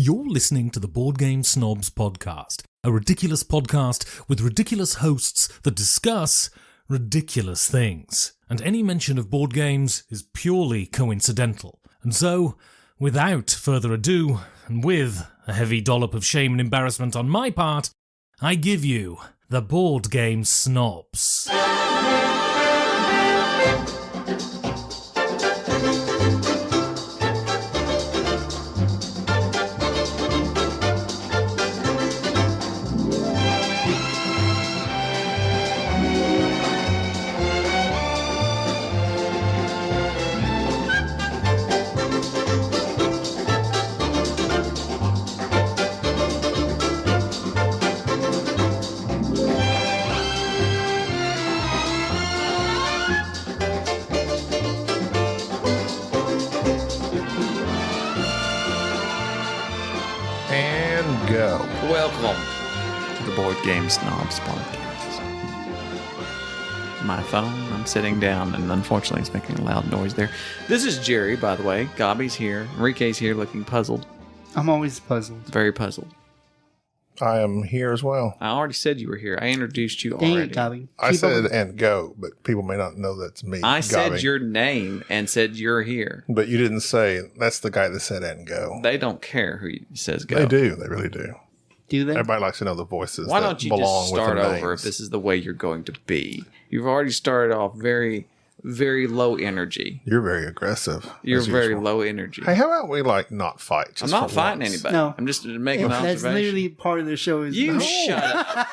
You're listening to the Board Game Snobs podcast, a ridiculous podcast with ridiculous hosts that discuss ridiculous things. And any mention of board games is purely coincidental. And so, without further ado, and with a heavy dollop of shame and embarrassment on my part, I give you the Board Game Snobs. Welcome to the Board Game Snobs podcast. My phone, I'm sitting down, and unfortunately it's making a loud noise there. This is Jerry, by the way. Gaby's here. Enrique's here looking puzzled. I'm always puzzled. Very puzzled. I am here as well. I already said you were here. I introduced you Dang already. it, Gaby. I said and go, but people may not know that's me. I said Gaby. your name and said you're here. But you didn't say that's the guy that said and go. They don't care who says go. They do. They really do. Do they? Everybody likes to know the voices. Why that don't you belong just start with the over names. if this is the way you're going to be? You've already started off very, very low energy. You're very aggressive. You're as very usual. low energy. Hey, how about we not fight? Just I'm not for fighting once? anybody. No. I'm just making an That's observation. literally part of the show. Is You no. shut up.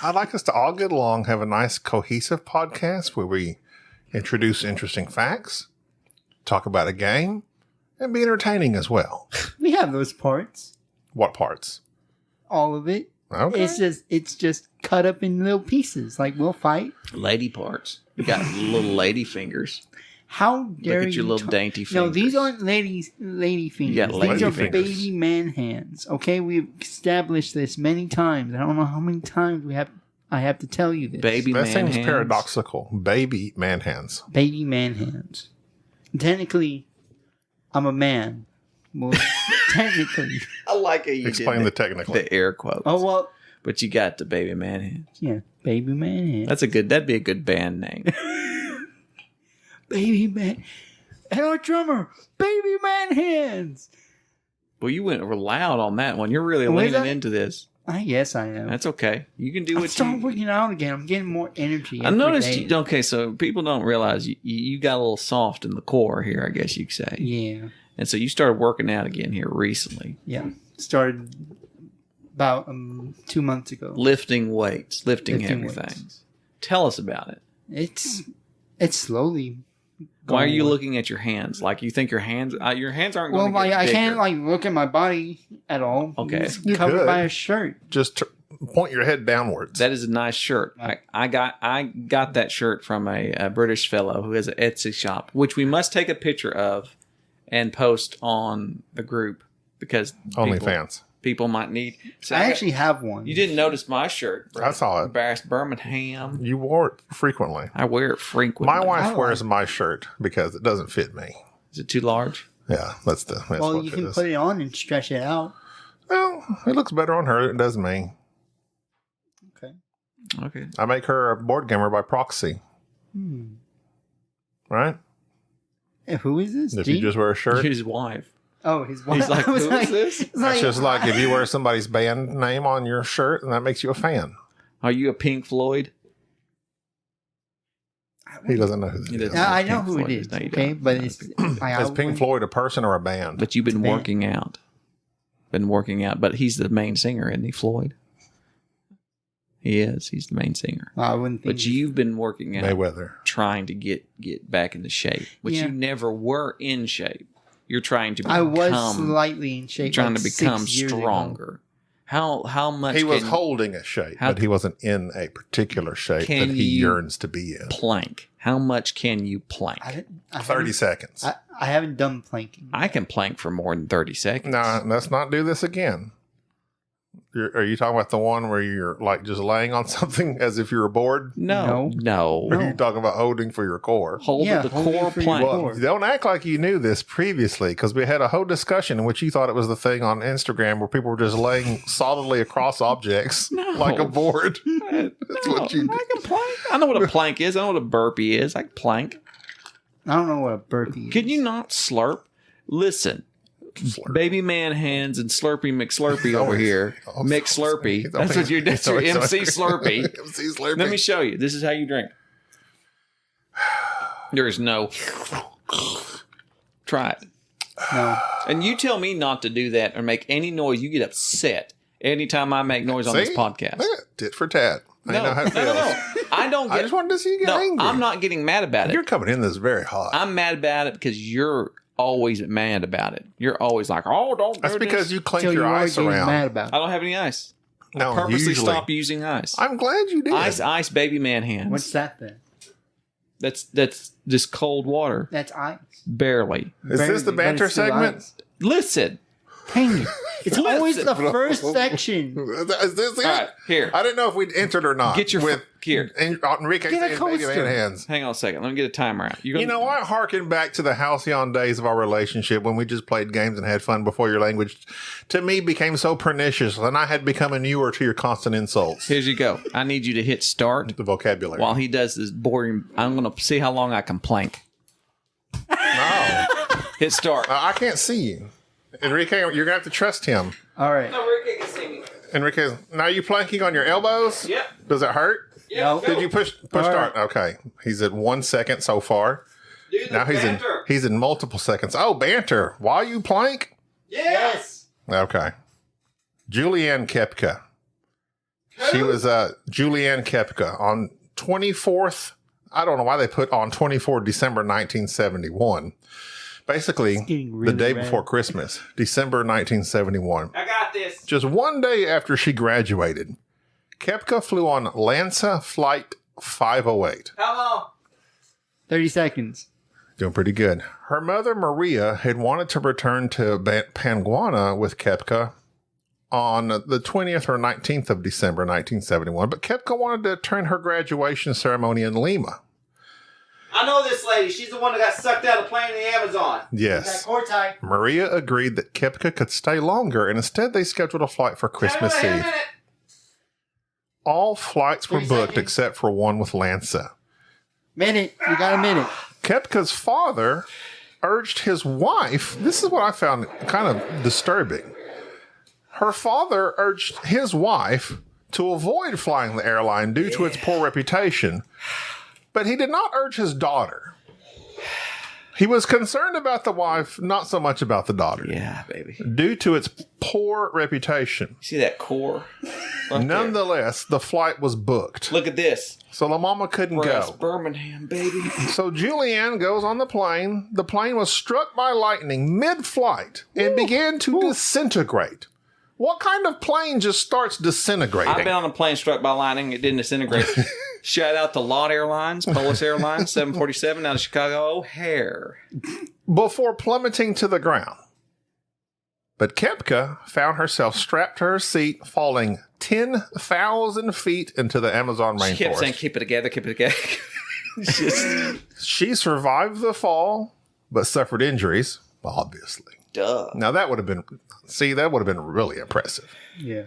I'd like us to all get along, have a nice cohesive podcast where we introduce interesting facts, talk about a game, and be entertaining as well. We have those parts. What parts? All of it. Okay. It's just cut up in little pieces. Like we'll fight. Lady parts. You got little lady fingers. How dare Look at your you little dainty fingers. No, these aren't lady fingers. got These lady are fingers. baby man hands. Okay, we've established this many times. I don't know how many times I have to tell you this. Baby That man seems hands. paradoxical. Baby man hands. Baby man hands. Technically, I'm a man. Well, technically. I like how you Explain did the technical. the air quotes. Oh, well, But you got the baby man hands. yeah. Baby man hands. That'd be a good band name. Baby man. And our drummer, Baby Man Hands. Well, you went loud on that one. You're really Was leaning I? into this. Yes, I am. That's okay. You can do I'm what starting you... working out again. I'm getting more energy. I every noticed day. you... Okay, so people don't realize you got a little soft in the core here, I guess you could say. Yeah. And so you started working out again here recently. Yeah. Started about 2 months ago. Lifting weights, lifting heavy weights. things. Tell us about it. It's slowly. Why are you going. looking at your hands? Like you think your hands aren't Well, going to get I bigger. can't look at my body at all. Okay. It's You covered could. by a shirt. Just point your head downwards. That is a nice shirt. I got that shirt from a British fellow who has an Etsy shop, which we must take a picture of and post on the group because OnlyFans. people might need. So I actually have one. you didn't notice my shirt. I saw it. Bass Birmingham. You wore it frequently. I wear it frequently. My wife like wears my shirt because it doesn't fit me. Is it too large? Yeah, that's well, what you it can is. put it on and stretch it out. Well, it looks better on her than it does me. Okay. Okay. I make her a board gamer by proxy. Right? Who is this? If Gene? you just wear a shirt. His wife. Oh, his wife. He's like, I was who is this? it's That's just like if you wear somebody's band name on your shirt, and that makes you a fan. Are you a Pink Floyd? He doesn't know who that He is. doesn't. Yeah, I Pink know who Floyd it is. is. No, you Okay, don't. but No, it's Pink I Is Pink Floyd a person or a band? But you've been Band. working out. Been working out. But he's the main singer, isn't he, Floyd? He is. He's the main singer. I wouldn't think. But you've been working out, Mayweather. trying to get back into shape, which Yeah. you never were in shape. You're trying to I become. was slightly in shape. trying like to become 6 years ago. stronger. How much He was can holding a shape, How- but he wasn't in a particular shape Can that he you yearns to be in. plank? How much can you plank? I 30 seconds. I haven't done planking. I can plank for more than 30 seconds. No, let's not do this again. Are you talking about the one where you're like just laying on something as if you were bored? No. Or are you talking about holding for your core? Holding the holding core for your plank. core. Well, don't act like you knew this previously, because we had a whole discussion in which you thought it was the thing on Instagram where people were just laying solidly across objects like a board. That's what you did. I can plank. I know what a plank is. I know what a burpee is. I can plank. I don't know what a burpee is. Can you not slurp? Listen. Slurp. Baby man hands and Slurpee McSlurpee over here. McSlurpee. It's That's what you're doing. Your MC Slurpee. MC Slurpee. Let me show you. This is how you drink. There is no. Try it. No. And you tell me not to do that or make any noise. You get upset anytime I make noise on this podcast. Look at it. Tit for tat. I know how it feels. No. I don't get. I just wanted to see you get angry. I'm not getting mad about it. You're coming in this very hot. I'm mad about it because you're always mad about it. You're always like, oh, don't do That's because this. you clink So your you are ice getting around. mad about I it. don't have any ice. No, I purposely usually. stop using ice. I'm glad you did. Ice, baby man hands. What's that then? That's just cold water. That's ice. Barely. Is this the But banter it's still segment? ice. Listen. Dang it. It's always the Listen. first section. Is this it? All right, here. I didn't know if we'd entered or not. Get your with here. Enrique Get a saying baby coaster. man hands. Hang on a second. Let me get a timer out. You know, I harken back to the halcyon days of our relationship when we just played games and had fun before your language, to me, became so pernicious, and I had become inured to your constant insults. Here you go. I need you to hit start The vocabulary. while he does this boring. I'm going to see how long I can plank. No, Hit start. I can't see you. Enrique, you're going to have to trust him. All right. Enrique can see me. Enrique, now are you planking on your elbows? Yep. Does it hurt? No. Did you push All start? Okay. He's at 1 second so far. Now he's in multiple seconds. Oh, banter. While you plank? Yes. Okay. Juliane Koepcke. She was Juliane Koepcke on 24th. I don't know why they put on 24 December 1971. Basically, getting the day really before red. Christmas, December 1971. I got this. Just one day after she graduated, Koepcke flew on Lanza Flight 508. How long? 30 seconds. Doing pretty good. Her mother, Maria, had wanted to return to Panguana with Koepcke on the 20th or 19th of December 1971, but Koepcke wanted to attend her graduation ceremony in Lima. I know this lady. She's the one that got sucked out of plane in the Amazon. Yes. Core tie. Maria agreed that Koepcke could stay longer, and instead they scheduled a flight for Christmas Eve. All flights were 30 booked seconds. except for one with Lanza. Minute. You got a minute. Koepcke's father urged his wife, this is what I found kind of disturbing. Her father urged his wife to avoid flying the airline due to its poor reputation, but he did not urge his daughter. He was concerned about the wife, not so much about the daughter, Yeah, baby. due to its poor reputation. See that core? Right there. Nonetheless, the flight was booked, Look at this. so La Mama couldn't Breast, go. Birmingham, baby. So Juliane goes on the plane. The plane was struck by lightning mid-flight and began to disintegrate. What kind of plane just starts disintegrating? I've been on a plane struck by lightning. It didn't disintegrate. Shout out to Lot Airlines, Polis Airlines, 747 out of Chicago O'Hare. Before plummeting to the ground. But Koepcke found herself strapped to her seat, falling 10,000 feet into the Amazon She kept saying, rainforest. keep it together, keep it together. It's just, She survived the fall, but suffered injuries, obviously. duh. Now that would have been really impressive. Yeah.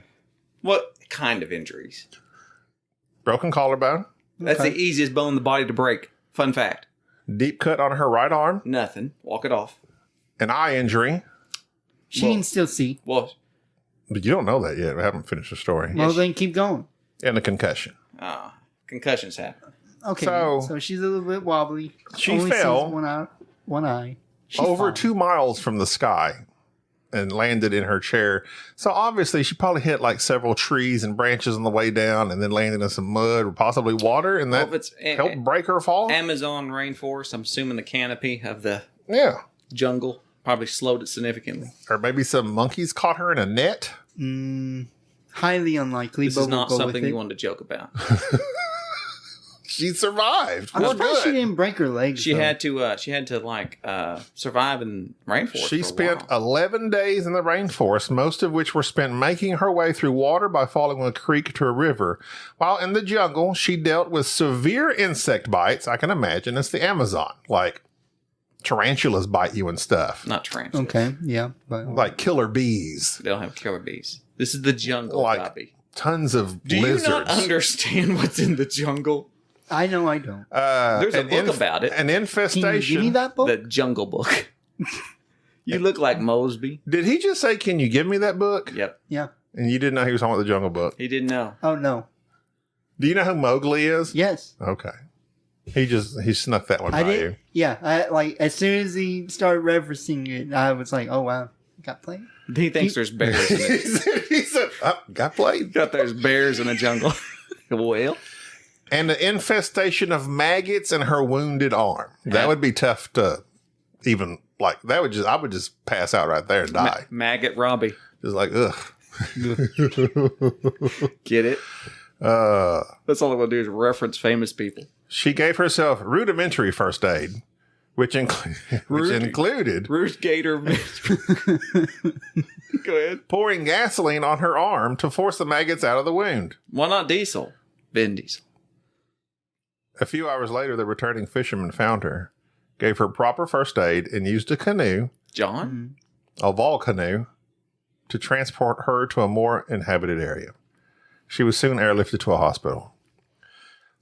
What kind of injuries? Broken collarbone, That's the easiest bone in the body to break. Fun fact. deep cut on her right arm, Nothing. Walk it off. an eye injury. She can still see. Well, But you don't know that yet. I haven't finished the story. Well, then keep going. And a concussion. concussions happen. Okay. So- So she's a little bit wobbly. She Only fell. sees one eye. She's Over fine. 2 miles from the sky and landed in her chair. So obviously she probably hit like several trees and branches on the way down and then landed in some mud or possibly water, and that Well, if it's helped break her fall. Amazon rainforest, I'm assuming the canopy of the Yeah. jungle probably slowed it significantly. Or maybe some monkeys caught her in a net. Highly unlikely. This but is not we'll go something with you it. wanted to joke about. she survived. I'm We're surprised she good. didn't break her legs. She though. had to like survive in rainforest. She for a spent while. 11 days in the rainforest, most of which were spent making her way through water by following a creek to a river. While in the jungle, she dealt with severe insect bites. I can imagine it's the Amazon. Like tarantulas bite you and stuff. Not tarantulas. Okay, yeah. But Like killer bees. They don't have killer bees. This is the jungle, Like Gaby. tons of Do lizards. you not understand what's in the jungle? I know I don't. There's a an book about it. An Can you infestation. give me that book? The Jungle Book. You look like Mosby. Did he just say, "Can you give me that book"? Yep. Yeah. And you didn't know he was talking about the Jungle Book. He didn't know. Oh, no. Do you know who Mowgli is? Yes. Okay. He snuck that one I by did. you. Yeah. As soon as he started referencing it, I was like, oh, wow. Got played. He thinks there's bears in it. he said, oh, got played. Got there's bears in the jungle. Well, And an infestation of maggots in her wounded arm. That would be tough to even, like, I would just pass out right there and die. Maggot Robbie. Just like, ugh. Get it? That's all I'm going to do is reference famous people. She gave herself rudimentary first aid, which included Ruth Gator. Go ahead. pouring gasoline on her arm to force the maggots out of the wound. Why not Diesel? Vin Diesel. A few hours later, the returning fisherman found her, gave her proper first aid, and used a canoe, John? a vol canoe, to transport her to a more inhabited area. She was soon airlifted to a hospital.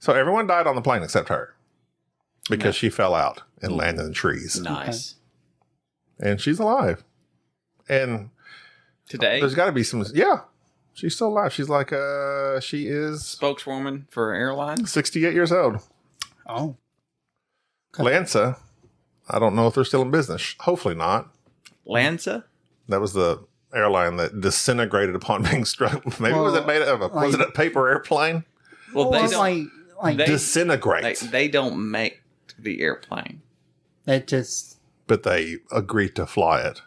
So everyone died on the plane except her because she fell out and landed in trees. Nice. And she's alive. And Today, there's got to be some, yeah, she's still alive. She's like, she is spokeswoman for airlines. 68 years old. Oh. Lanza, I don't know if they're still in business. Hopefully not. Lanza? That was the airline that disintegrated upon being struck. Maybe was Well, it made of a, was it a paper airplane? Well, they it's don't. like they- Disintegrate. They don't make the airplane. that just But they agreed to fly it.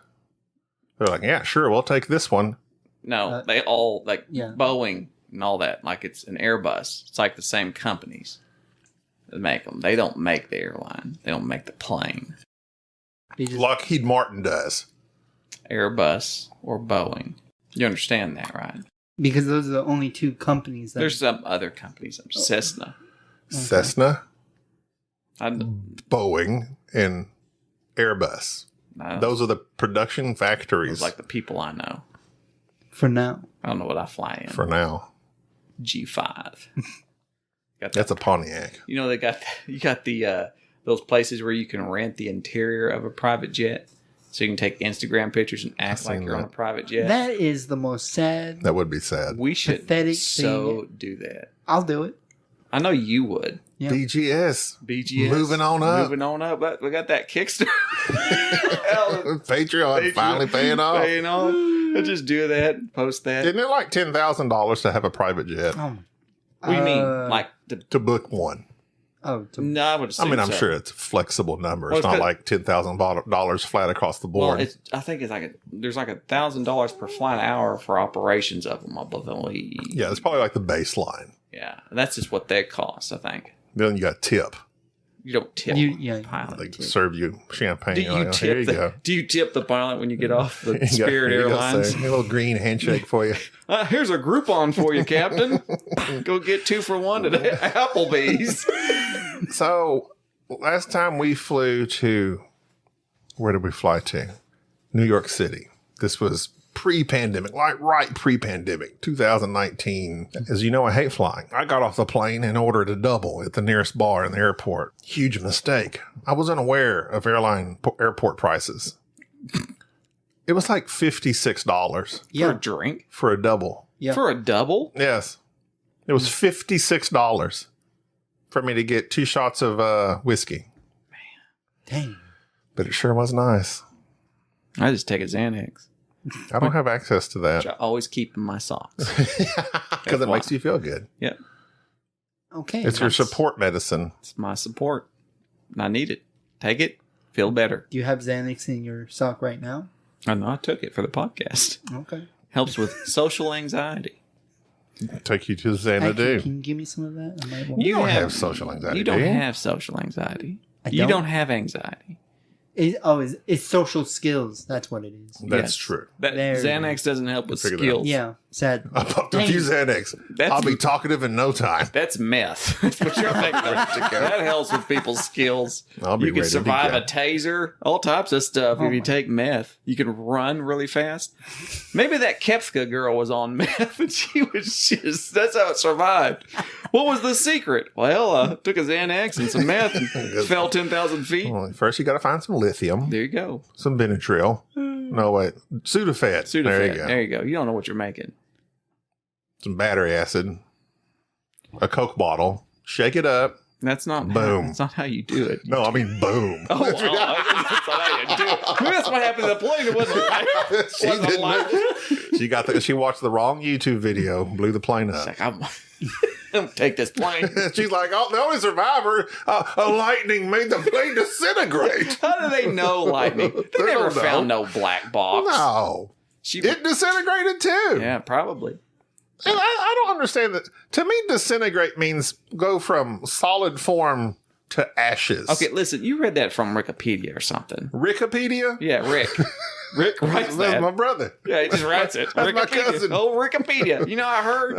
They're like, yeah, sure, we'll take this one. No, they all yeah. Boeing and all that. Like it's an Airbus. It's like the same companies that make them. They don't make the airline. They don't make the plane. they just Lockheed Martin does. Airbus or Boeing. You understand that, right? because those are the only two companies that There's some other companies. Cessna. Cessna, I, Boeing, and Airbus. I, Those are the production those factories like the people I know. for now. I don't know what I fly in. for now. G5. Got that. That's a Pontiac. You know, you got the those places where you can rent the interior of a private jet, so you can take Instagram pictures and act like you're on a private jet. That is the most sad. That would be sad. We should pathetic so do that. I'll do it. I know you would. Yeah. BGS. BGS. Moving on up. Moving on up. But we got that Kickstarter. Patreon finally paying off. Paying off. I'll just do that. Post that. Isn't it like $10,000 to have a private jet? Oh, What do you mean? Like To book one. no, I would assume I'm so. sure it's a flexible number. Well, It's it's not good. like $10,000 flat across the Well, board. I think it's like there's like $1,000 per flight hour for operations of them, I believe. Yeah, it's probably like the baseline. Yeah, that's just what they cost, I think. Then you got tip. You don't tip yeah. pilot. They serve you champagne. Do You're you like, oh, here you go. do you tip the pilot when you get off the You got- Spirit here you go, Airlines? sir. A little green handshake for you. Here's a Groupon for you, Captain. Go get 2 for $1 at Applebee's. So last time we flew to, where did we fly to? New York City. This was pre-pandemic, like right pre-pandemic, 2019. As you know, I hate flying. I got off the plane and ordered a double at the nearest bar in the airport. Huge mistake. I was unaware of airport prices. It was like $56 For Yeah. a drink? for a double. Yeah. For a double? Yes. It was $56 for me to get 2 shots of whiskey. Dang. But it sure was nice. I just take a Xanax, I don't have access to which that I always keep in my socks. because it makes you feel good. Yep. Okay. It's your support medicine. It's my support. And I need it. Take it. Feel better. Do you have Xanax in your sock right now? I know I took it for the podcast. Okay. Helps with social anxiety. Take you to Hey, Xanadu. can you give me some of that? I might want You don't have social anxiety. You don't do you? have social anxiety. I You don't? don't have anxiety. It's social skills. That's what it is. That's Yes. true. That There it Xanax doesn't help with Figure that skills. Yeah, sad. I popped a Dang. few Xanax. That's- I'll be talkative in no time. That's meth. That's what you're thinking of. That helps with people's skills. I'll be You can ready to survive go. a taser, all types of stuff if you take meth. You can run really fast. Maybe that Koepcke girl was on meth and she was just, that's how it survived. What was the secret? Well, took a Xanax and some meth and fell 10,000 feet. Well, first, you got to find some lithium, There you go. some Benadryl. No, wait. Sudafed. Sudafed. There you go. There you go. You don't know what you're making. Some battery acid. A Coke bottle. Shake it up. That's not Boom. That's not how you do it. No, I mean boom. Oh, that's not how you do it. Maybe that's what happened to the plane. It wasn't like, She wasn't didn't like know. She watched the wrong YouTube video, blew the plane up. It's like, I'm gonna take this plane. She's like, oh, the only survivor, a lightning made the plane disintegrate. How do they know lightning? They never don't know. found no black box. No. She, It disintegrated too. yeah, probably. And I don't understand that. To me, disintegrate means go from solid form to ashes. Okay, listen, you read that from Wikipedia or something. Wikipedia? Yeah, Rick. Rick writes That's that. my brother. Yeah, he just writes it. That's my Wikipedia. cousin. Oh, Wikipedia. You know, I heard.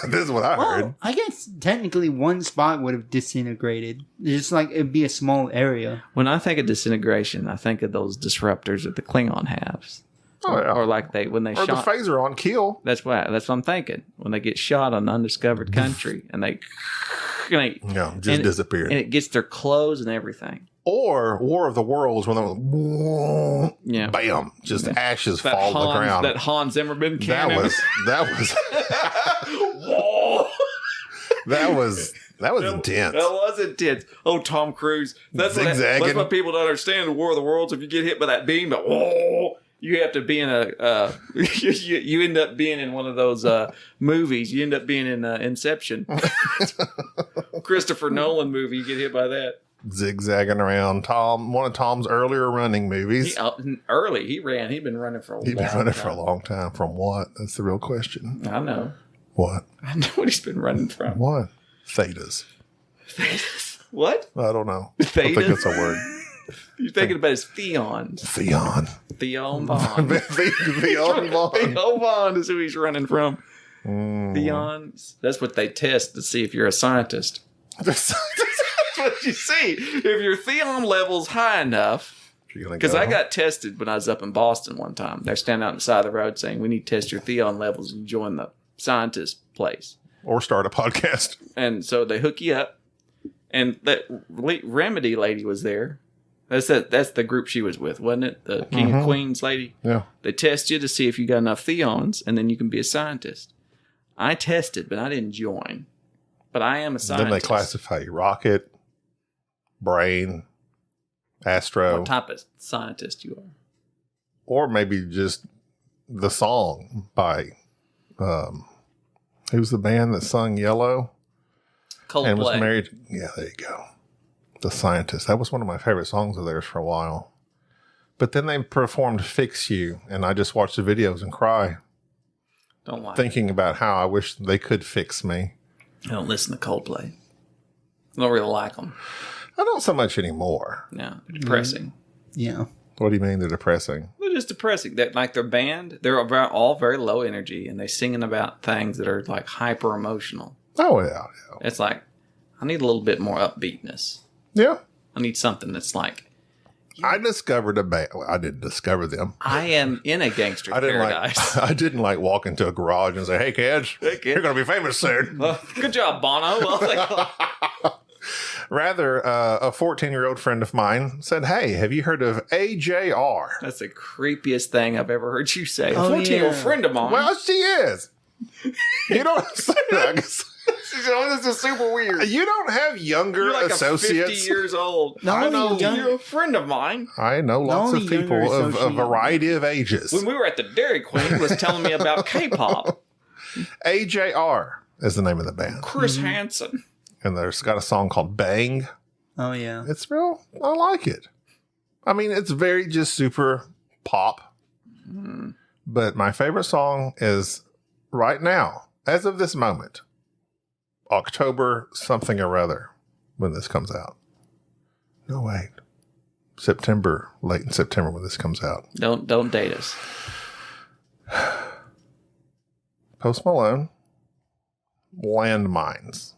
This is what I heard. Well, I guess technically one spot would have disintegrated. Just like it'd be a small area. When I think of disintegration, I think of those disruptors that the Klingon has. Oh, yeah. Or like when they Or the shot. phaser on kill. That's what I'm thinking. When they get shot on an undiscovered country and they Yeah, just disappeared. and it gets their clothes and everything. Or War of the Worlds when they Yeah. bam, just ashes fall to the ground. That Hans Zimmerman cannon. That was intense. That was intense. Oh, Tom Cruise. That's Zigzagging. what people don't understand in War of the Worlds. If you get hit by that beam, you have to be in a. You end up being in one of those movies. You end up being in Inception. Christopher Nolan movie. You get hit by that. Zigzagging around. One of Tom's earlier running movies. Early, he ran. He'd been running for a He's been long running time. for a long time. From what? That's the real question. I know. What? I know what he's been running from. What? Thetas. What? I don't know. I think Thetas? that's a word. You're thinking about his Theons. Theon. Theon Vaughn. Theon Vaughn. Theo Vaughn is who he's running from. Theons. That's what they test to see if you're a scientist. That's what you see. If your Theon level's high enough. Because I got tested when I was up in Boston one time. They're standing out on the side of the road saying, we need to test your Theon levels and join the scientist place. Or start a podcast. And so they hook you up. And that Remedy lady was there. That's the group she was with, wasn't it? The King of Queens lady. Yeah. They test you to see if you got enough Theons, and then you can be a scientist. I tested, but I didn't join. But I am a scientist. Then they classify you. Rocket, brain, astro. What type of scientist you are. Or maybe just the song by who's the band that sung Yellow and was Coldplay. married. Yeah, there you go. The Scientist. That was one of my favorite songs of theirs for a while. But then they performed Fix You, and I just watched the videos and cry, Don't like thinking about how I wish they could fix me. I don't listen to Coldplay. I don't really like them. I don't so much anymore. No, they're depressing. Yeah. What do you mean they're depressing? They're just depressing. That like their band, they're all very low energy, and they singing about things that are like hyper emotional. Oh, yeah. It's like I need a little bit more upbeatness. Yeah. I need something that's like I discovered a band. Well, I didn't discover them. I am in a gangster I didn't paradise. I didn't walk into a garage and say, "Hey kids, Hey, kid. you're going to be famous soon." Good job, Bono. Well, Rather, a 14-year-old friend of mine said, "Hey, have you heard of AJR?" that's the creepiest thing I've ever heard you say. A Oh, 14-year-old yeah. friend of mine. Well, she is. You don't say that. This is super weird. You don't have younger You're like associates. 50 years old. The I only know. young- You're a friend of mine. I know lots only of people younger of a associate- variety of ages. When we were at the Dairy Queen, was telling me about K-pop. AJR is the name of the band, Chris Hansen. and there's got a song called "Bang." Oh, yeah. It's real. I like it. I mean, it's very just super pop. But my favorite song is right now as of this moment, October something or other, when this comes out. No, wait. September, late in September when this comes out. Don't date us. Post Malone, Landmines.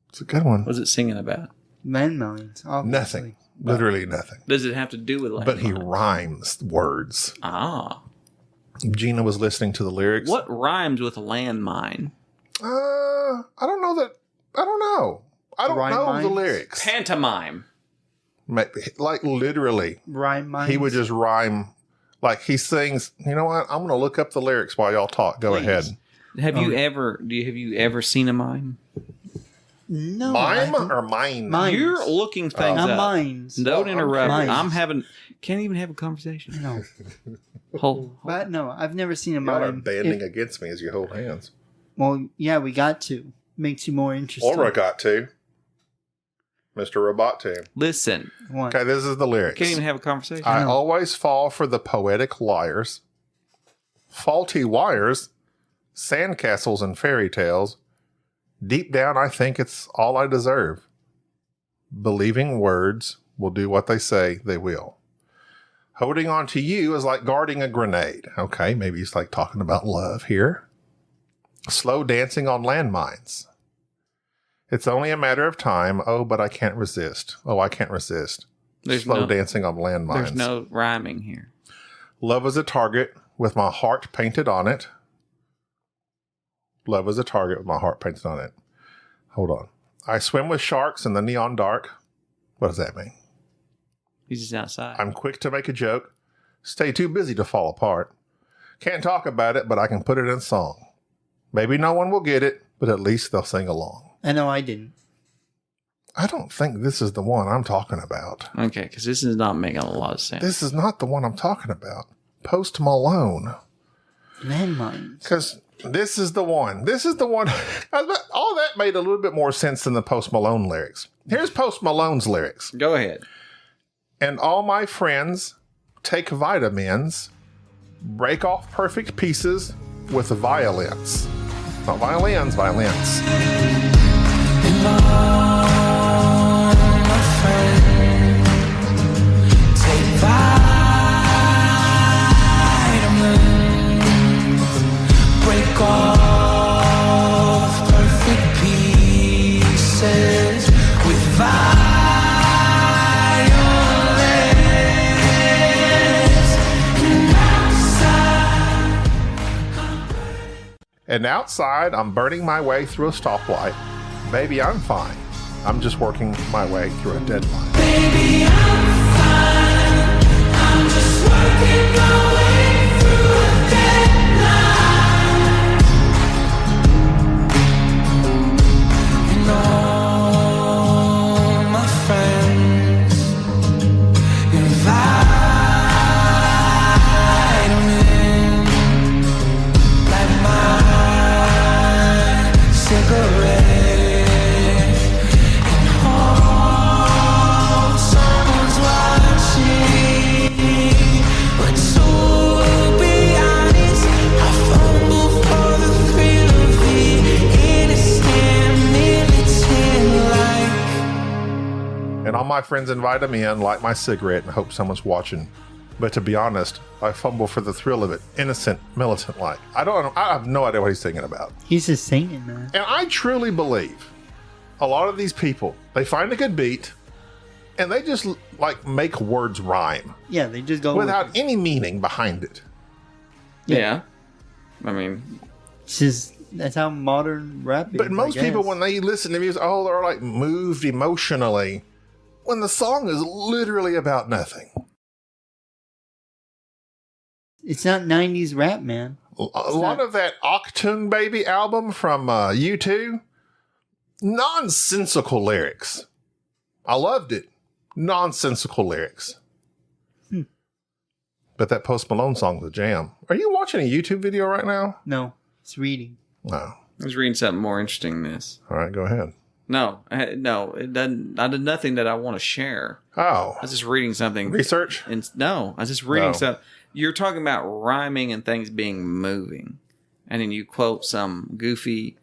It's a good one. What's it singing about? Landmines. Obviously. Nothing. Literally nothing. Does it have to do with landmines? But he rhymes words. Ah. Gina was listening to the lyrics. What rhymes with landmine? I don't know. I don't know the lyrics. Pantomime. Like literally. Rhyme mines. He would just rhyme. Like he sings. You know what? I'm going to look up the lyrics while y'all talk. Go Please. ahead. Have you ever seen a mime? No. Mime or mine? Mines. You're looking things up. Mines. Don't interrupt. Mines. Can't even have a conversation. No. Hold. But no, I've never seen a Y'all are mime. banding against me as you hold hands. Well, yeah, we got to. Makes you more interesting. Or I got to. Mr. Robot Team. Listen. What? Okay, this is the lyrics. Can't even have a conversation. I always fall for the poetic liars, faulty wires, sandcastles and fairy tales. Deep down, I think it's all I deserve. Believing words will do what they say they will. Holding on to you is like guarding a grenade. Okay, maybe he's like talking about love here. Slow dancing on landmines. It's only a matter of time. Oh, but I can't resist. Oh, I can't resist. Slow dancing on landmines. There's no rhyming here. Love is a target with my heart painted on it. Love is a target with my heart painted on it. Hold on. I swim with sharks in the neon dark. What does that mean? He's just outside. I'm quick to make a joke. Stay too busy to fall apart. Can't talk about it, but I can put it in song. Maybe no one will get it, but at least they'll sing along. I know I didn't. I don't think this is the one I'm talking about. Okay, because this is not making a lot of sense. This is not the one I'm talking about. Post Malone. Landmines. Because this is the one. This is the one. All that made a little bit more sense than the Post Malone lyrics. Here's Post Malone's lyrics. Go ahead. And all my friends take vitamins, break off perfect pieces with violins. Not violins, violins. And all my friends take vitamins, break off perfect pieces with violins. And outside, I'm burning my way through a stoplight. Baby, I'm fine. I'm just working my way through a deadline. Baby, I'm fine. I'm just working my way through a deadline. And all my friends invite them in, like my cigarette. And all my friends invite me in, light my cigarette, and hope someone's watching. But to be honest, I fumble for the thrill of it. Innocent, militant like. I have no idea what he's singing about. He's just singing, man. And I truly believe a lot of these people, they find a good beat, and they just like make words rhyme. Yeah, they just go without any meaning behind it. Yeah. I mean, it's just, that's how modern rap is. But most people, when they listen to music, they're like moved emotionally when the song is literally about nothing. It's not 90s rap, man. A lot of that Octoon Baby album from U2, nonsensical lyrics. I loved it. Nonsensical lyrics. But that Post Malone song's a jam. Are you watching a YouTube video right now? No, it's reading. No. I was reading something more interesting than this. All right, go ahead. No, it doesn't. I did nothing that I want to share. Oh. I was just reading something. Research? No, I was just reading something. You're talking about rhyming and things being moving. and then you quote some goofy.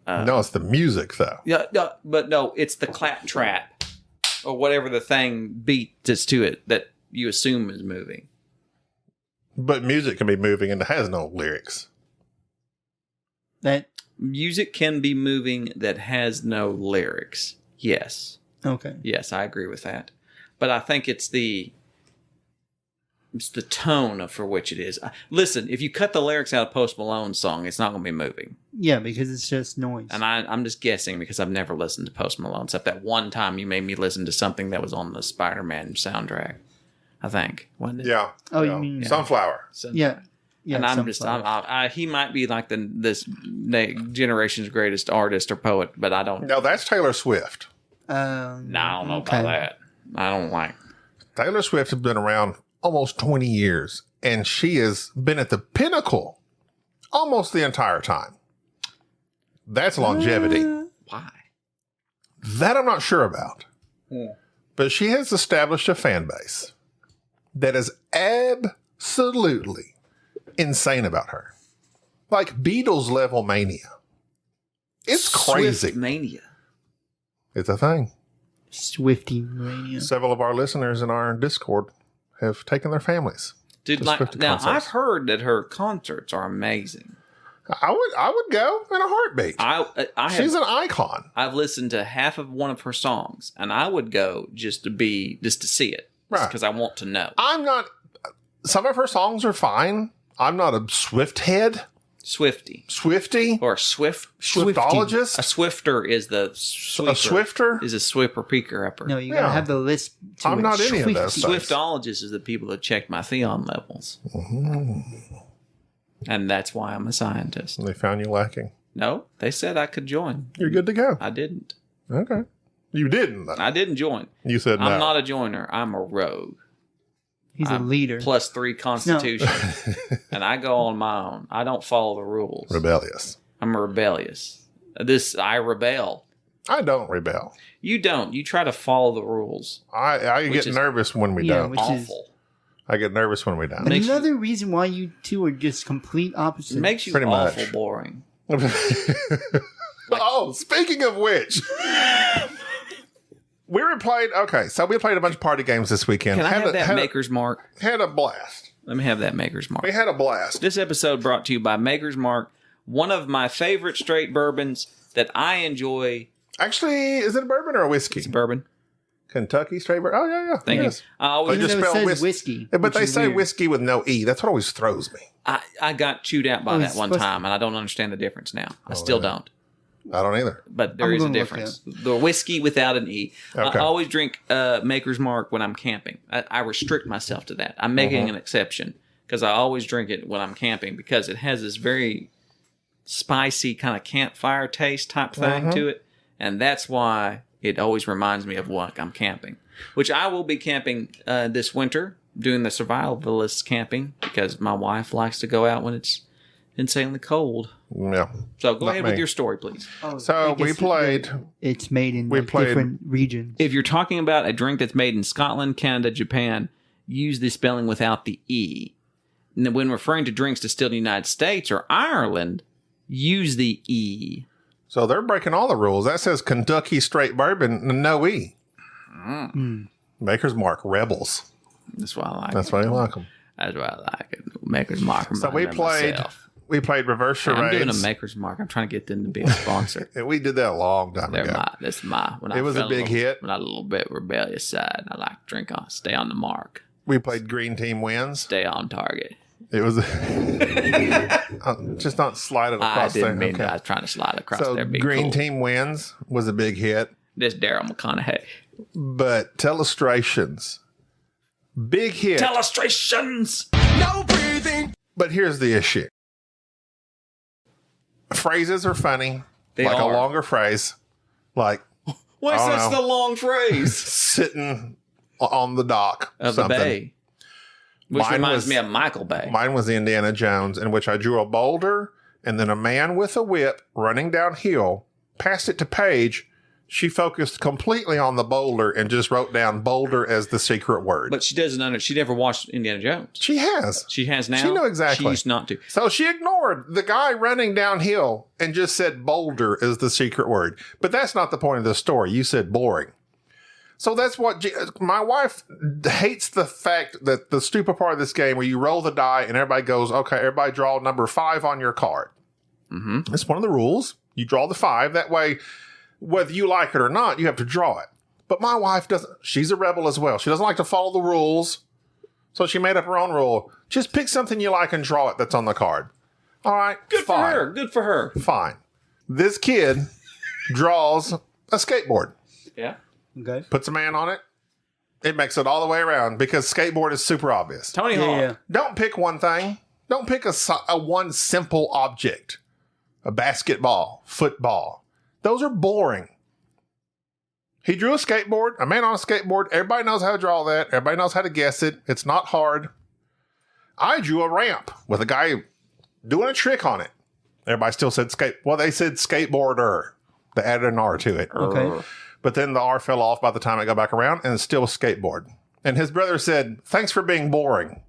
No, it's the music though. Yeah, no, but no, it's the clap trap or whatever the thing beat that's to it that you assume is moving. But music can be moving and it has no lyrics. That Music can be moving that has no lyrics. Yes. okay? Yes, I agree with that. But I think it's the tone for which it is. Listen, if you cut the lyrics out of Post Malone's song, it's not going to be moving. Yeah, because it's just noise. And I'm just guessing because I've never listened to Post Malone, except that one time you made me listen to something that was on the Spider-Man soundtrack, I think. Wasn't it? Yeah. Oh, you yeah. mean- Sunflower? So- yeah. Yeah, and I'm some just, songs. he might be like this generation's greatest artist or poet, but I don't. No, that's Taylor Swift. No, I don't know okay. about that. I don't like. Taylor Swift has been around almost 20 years, and she has been at the pinnacle almost the entire time. That's longevity. Why? That I'm not sure about. Yeah. But she has established a fan base that is absolutely insane about her. Like Beatles level mania. It's crazy. Swift mania. It's a thing. Swifty mania. Several of our listeners in our Discord have taken their families. Dude, to like, Swiftie now concerts. I've heard that her concerts are amazing. I would go in a heartbeat. She's an icon. I've listened to half of one of her songs, and I would go just to see it, Right. Because I want to know. I'm not. Some of her songs are fine. I'm not a Swift head. Swifty. Or a Swift. A Swiftologist. Swifter is the A sweeper. Swifter. Is a swifter peeker upper. No, you gotta Yeah. have the list. To I'm it. not any of those Swifty. things. Swiftologist is the people that check my theon levels. And that's why I'm a scientist. They found you lacking. No, they said I could join. You're good to go. I didn't. Okay. You didn't. Though. I didn't join. You said no. I'm not a joiner. I'm a rogue. He's a leader. +3 constitution. And I go on my own. I don't follow the rules. Rebellious. I'm rebellious. I rebel. I don't rebel. You don't. You try to follow the rules. I get is- nervous when we Yeah, don't. which is- Awful. I get nervous when we don't. Makes you- Another reason why you two are just complete opposites. It makes you Pretty awful much. boring. Oh, speaking of which, we played a bunch of party games this weekend. Can I have that had Maker's Mark? had a blast. Let me have that Maker's Mark. We had a blast. This episode brought to you by Maker's Mark, one of my favorite straight bourbons that I enjoy. Actually, is it a bourbon or a whiskey? It's bourbon. Kentucky straight bourbon. Oh, yeah. Thank Yes. you. I always They Even just though it spell says whiskey, But which they is say weird. whiskey with no E. That's what always throws me. I got chewed out by Oh, that it's one supposed to- time, and I don't understand the difference now. I still yeah. don't. I don't either. But there I'm is a gonna look difference. The whiskey without an E. Okay. I always drink Maker's Mark when I'm camping. I restrict myself to that. I'm making an exception because I always drink it when I'm camping because it has this very spicy kind of campfire taste type thing to it. And that's why it always reminds me of what I'm camping, which I will be camping this winter, doing the survivalist camping because my wife likes to go out when it's insanely cold. Yeah. So go Not ahead me. with your story, please. Oh, So I we guess played. It's made in we played- different regions. If you're talking about a drink that's made in Scotland, Canada, Japan, use the spelling without the E. And then when referring to drinks distilled in the United States or Ireland, use the E. So they're breaking all the rules. That says Kentucky straight bourbon, no E. Maker's Mark Rebels. That's why I like That's it. why you like them. That's why I like it. Maker's Mark. So we reminded me of played. myself. We played reverse charades. I'm doing a Maker's Mark. I'm trying to get them to be a sponsor. And we did that a long time They're ago. that's my. When It was a felt big little- hit. When I was a little bit rebellious side, I like to drink on, stay on the mark, We played Green Team Wins. stay on target. It was just not slide it I across there. didn't mean Okay. that. I was trying to slide across So there. Be Green cool. Team Wins was a big hit, This Daryl McConaughey. but Telestrations, big hit. Telestrations. But here's the issue: phrases are funny, They like are. a longer phrase, like What's I don't that's know. the long phrase sitting on the dock of the something. bay, which Mine reminds was- me of Michael Bay. Mine was the Indiana Jones, in which I drew a boulder and then a man with a whip running downhill, passed it to Paige, she focused completely on the boulder and just wrote down boulder as the secret word. But she doesn't she never watched Indiana Jones. She has. She has now. She knew exactly. She used not to. So she ignored the guy running downhill and just said boulder is the secret word. But that's not the point of the story. You said boring. So that's what my wife hates, the fact that the stupid part of this game where you roll the die and everybody goes, okay, everybody draw number 5 on your card. Mm-hmm. That's one of the rules. You draw the 5. That way, whether you like it or not, you have to draw it. But my wife doesn't. She's a rebel as well. She doesn't like to follow the rules. So she made up her own rule. Just pick something you like and draw it that's on the card. All right. Good fine. for her. Good for her. Fine. This kid draws a skateboard. Yeah. Okay. Puts a man on it. It makes it all the way around because skateboard is super obvious. Tony Hawk. Yeah. Don't pick one thing. Don't pick a one simple object. A basketball, football. Those are boring. He drew a skateboard, a man on a skateboard. Everybody knows how to draw that. Everybody knows how to guess it. It's not hard. I drew a ramp with a guy doing a trick on it. Everybody still said they said skateboarder. They added an R to it. Okay. But then the R fell off by the time it got back around, and it's still a skateboard. And his brother said, thanks for being boring.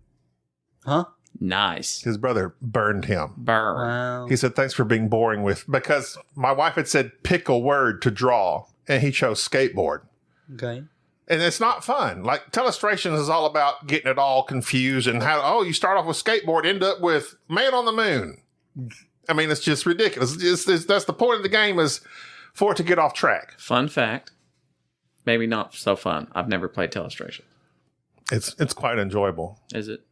Huh? Nice. His brother burned him. Burn. Wow. He said, thanks for being boring because my wife had said, pick a word to draw. And he chose skateboard. Okay. And it's not fun. Like Telestrations is all about getting it all confused and how, you start off with skateboard, end up with man on the moon. I mean, it's just ridiculous. That's the point of the game, is for it to get off track. Fun fact. Maybe not so fun. I've never played Telestration. It's quite enjoyable. Is it?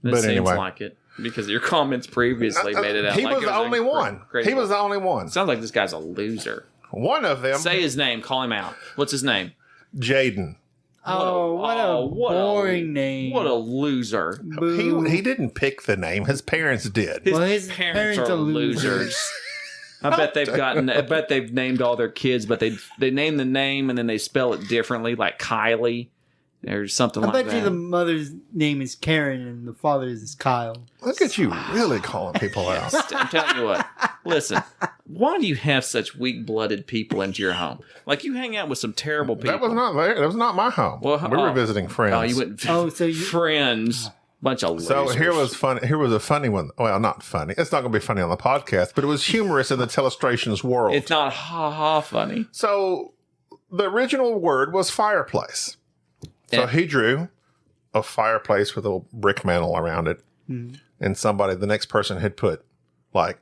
But Seems anyway. like it. Because your comments previously made it out He like was it the only one. great He was the book. only one. Sounds like this guy's a loser. One of them, Say his name. Call him out. What's his name? Jaden. Oh, what a boring name. What a loser. Boo. He didn't pick the name. His parents did. His parents are losers. I bet they've named all their kids, but they name the name and then they spell it differently, like Kylie or something like that. I bet you the mother's name is Karen and the father's is Kyle. Look at you really calling people out. I'm telling you what. Listen, why do you have such weak-blooded people into your home? Like, you hang out with some terrible people. That was not there. That was not my home. Well, we were visiting friends. Oh, you went. So you friends. Bunch of losers. So here was funny. Here was a funny one. Well, not funny. It's not going to be funny on the podcast, but it was humorous in the Telestrations world. It's not ha funny. So the original word was fireplace. So Yeah. he drew a fireplace with a little brick mantle around it, and the next person had put like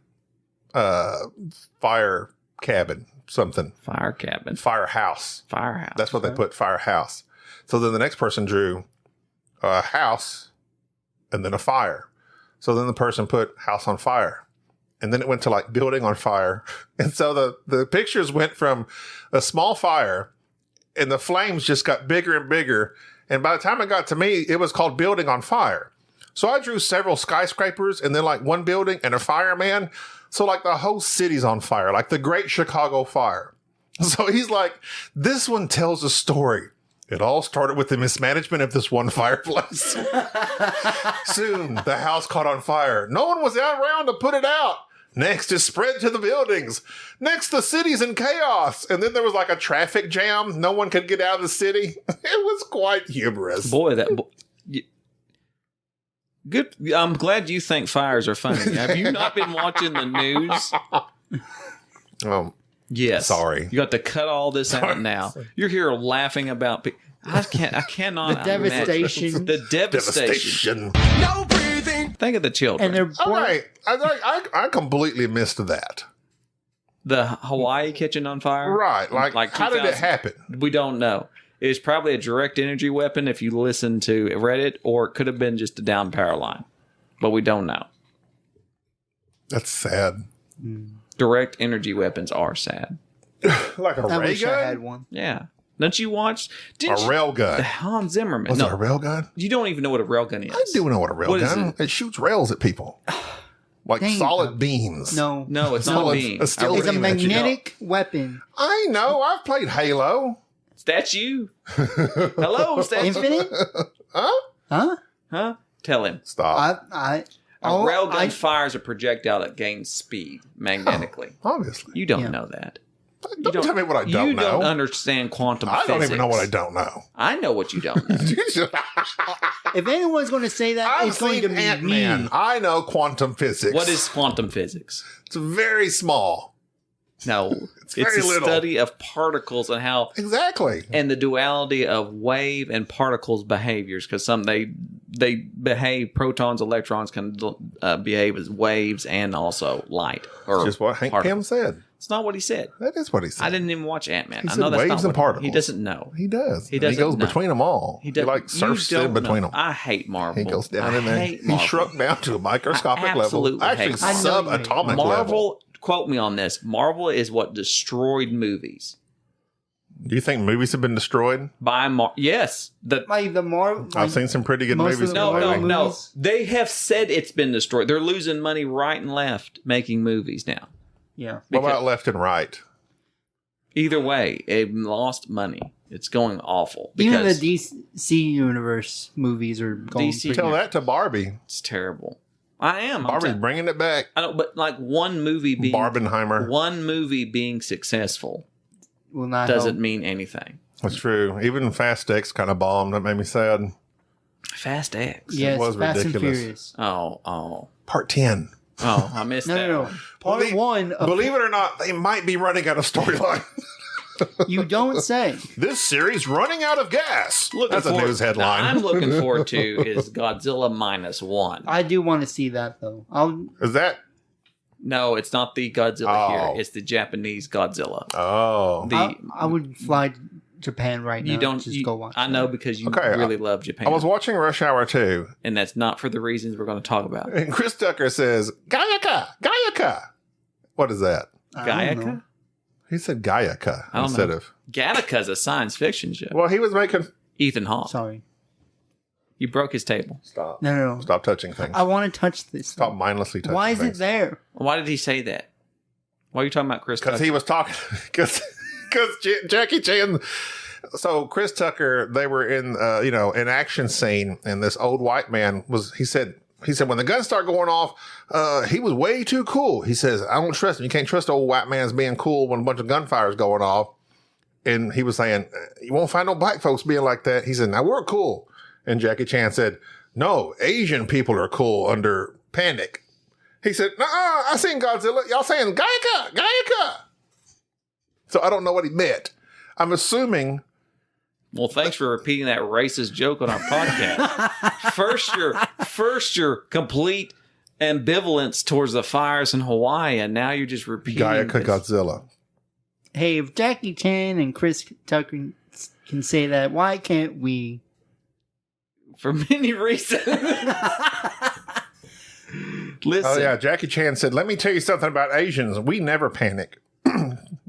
fire cabin, something, Fire cabin. firehouse. Firehouse. That's what they put, firehouse. So then the next person drew a house and then a fire. So then the person put house on fire. And then it went to like building on fire. And so the pictures went from a small fire and the flames just got bigger and bigger. And by the time it got to me, it was called building on fire. So I drew several skyscrapers and then like one building and a fireman. So like the whole city's on fire, like the Great Chicago Fire. So he's like, this one tells a story. It all started with the mismanagement of this one fireplace. Soon, the house caught on fire. No one was around to put it out. Next, it spread to the buildings. Next, the city's in chaos. And then there was like a traffic jam. No one could get out of the city. It was quite humorous. Boy, good. I'm glad you think fires are funny. Have you not been watching the news? Yes. Sorry. You got to cut all this out now. You're here laughing about. I cannot. The devastation. imagine. The devastation. Devastation. Think of the children. and they're All born, right. I completely missed that. The Hawaii catching on fire. Right. Like how did it 2000 happen? We don't know. It's probably a direct energy weapon if you listen to Reddit, or it could have been just a down power line. But we don't know. That's sad. Direct energy weapons are sad. Like a I ray wish I had gun? one. Yeah. Don't you watch? A rail gun. The Hans Zimmerman. Was No, it a rail gun? you don't even know what a railgun is. I do know what a rail What is gun. it? It shoots rails at people. Like Dang. solid beams. No. No, it's No, not it's beam. a steel It's a beam that you magnetic weapon. I know. I've played Halo. That's you. Hello, Stats. Infinite? Huh? Huh? Tell him. Stop. I A railgun fires a projectile that gains speed magnetically. Obviously. You don't Yeah. know that. Don't tell me what I don't You don't know. understand quantum I physics. don't even know what I don't know. I know what you don't know. If anyone's going to say that, I've it's going seen to be Ant-Man. me. I know quantum physics. What is quantum physics? It's very small. No, it's very a little. study of particles and how Exactly. and the duality of wave and particles behaviors, because they behave, protons, electrons can behave as waves and also light. Or Just what Hank particles. Pym said. It's not what he said. That is what he said. I didn't even watch Ant-Man. He I said know that's waves not and what particles. He doesn't know. He does. He And he doesn't goes know. between them all. He doesn't- like surfs in between them. I hate Marvel. He goes down in there. hate He Marvel. shrunk down to a microscopic I level. absolutely Actually, hate Marvel. subatomic level. Marvel, quote me on this. Marvel is what destroyed movies. Do you think movies have been destroyed? Yes. Like the more, I've seen some pretty good most of movies. the No, Marvel no, no. movies? They have said it's been destroyed. They're losing money right and left making movies now. yeah. What about left and right? Either way, they've lost money. It's going awful. Even the Because DC universe movies are going DC pretty Tell that to Barbie. it's terrible. I am. I'm Barbie's telling- bringing it back. I don't, but like one movie being successful will not doesn't help. mean anything. That's true. Even Fast X kind of bombed. That made me sad. Fast X. Yes, was Fast and ridiculous. Furious. Oh. Part 10. I missed that. No. one. Part Believe- one. Of, Believe it or not, they might be running out of storyline. you don't say. This series running out of gas. Looking That's a forward- news headline. I'm looking forward to is Godzilla -1. I do want to see that though. Is that? No, it's not the Godzilla Oh. here. It's the Japanese Godzilla. Oh. I would fly to Japan right now. You don't. just you- go watch. I that. know because you Okay, really love Japan, I was watching Rush Hour 2, and that's not for the reasons we're going to talk about. and Chris Tucker says, Gaiaka, Gaiaka. What is that? I don't know. Gaiaka? He said Gaiaka I don't instead know. of. Gattaca's a science fiction show. Well, he was making. Ethan Hawke. Sorry. You broke his table. Stop. No. Stop touching things. I want to touch this. Stop mindlessly touching Why is things. it there? Why did he say that? Why are you talking about Chris Because Tucker? he was talking. Because Jackie Chan. So Chris Tucker, they were in, an action scene, and this old white man was. He said when the guns start going off, he was way too cool. He says, I don't trust him. You can't trust the old white man's being cool when a bunch of gunfire is going off. And he was saying, you won't find no black folks being like that. He said, now we're cool. And Jackie Chan said, no, Asian people are cool under panic. He said, I seen Godzilla. Y'all saying Gaiaka, Gaiaka. So I don't know what he meant. I'm assuming. Well, thanks for repeating that racist joke on our podcast. first your complete ambivalence towards the fires in Hawaii, and now you're just repeating Gaiaka this. Godzilla. Hey, if Jackie Chan and Chris Tucker can say that, why can't we? For many reasons. Listen. Oh, yeah. Jackie Chan said, let me tell you something about Asians. We never panic.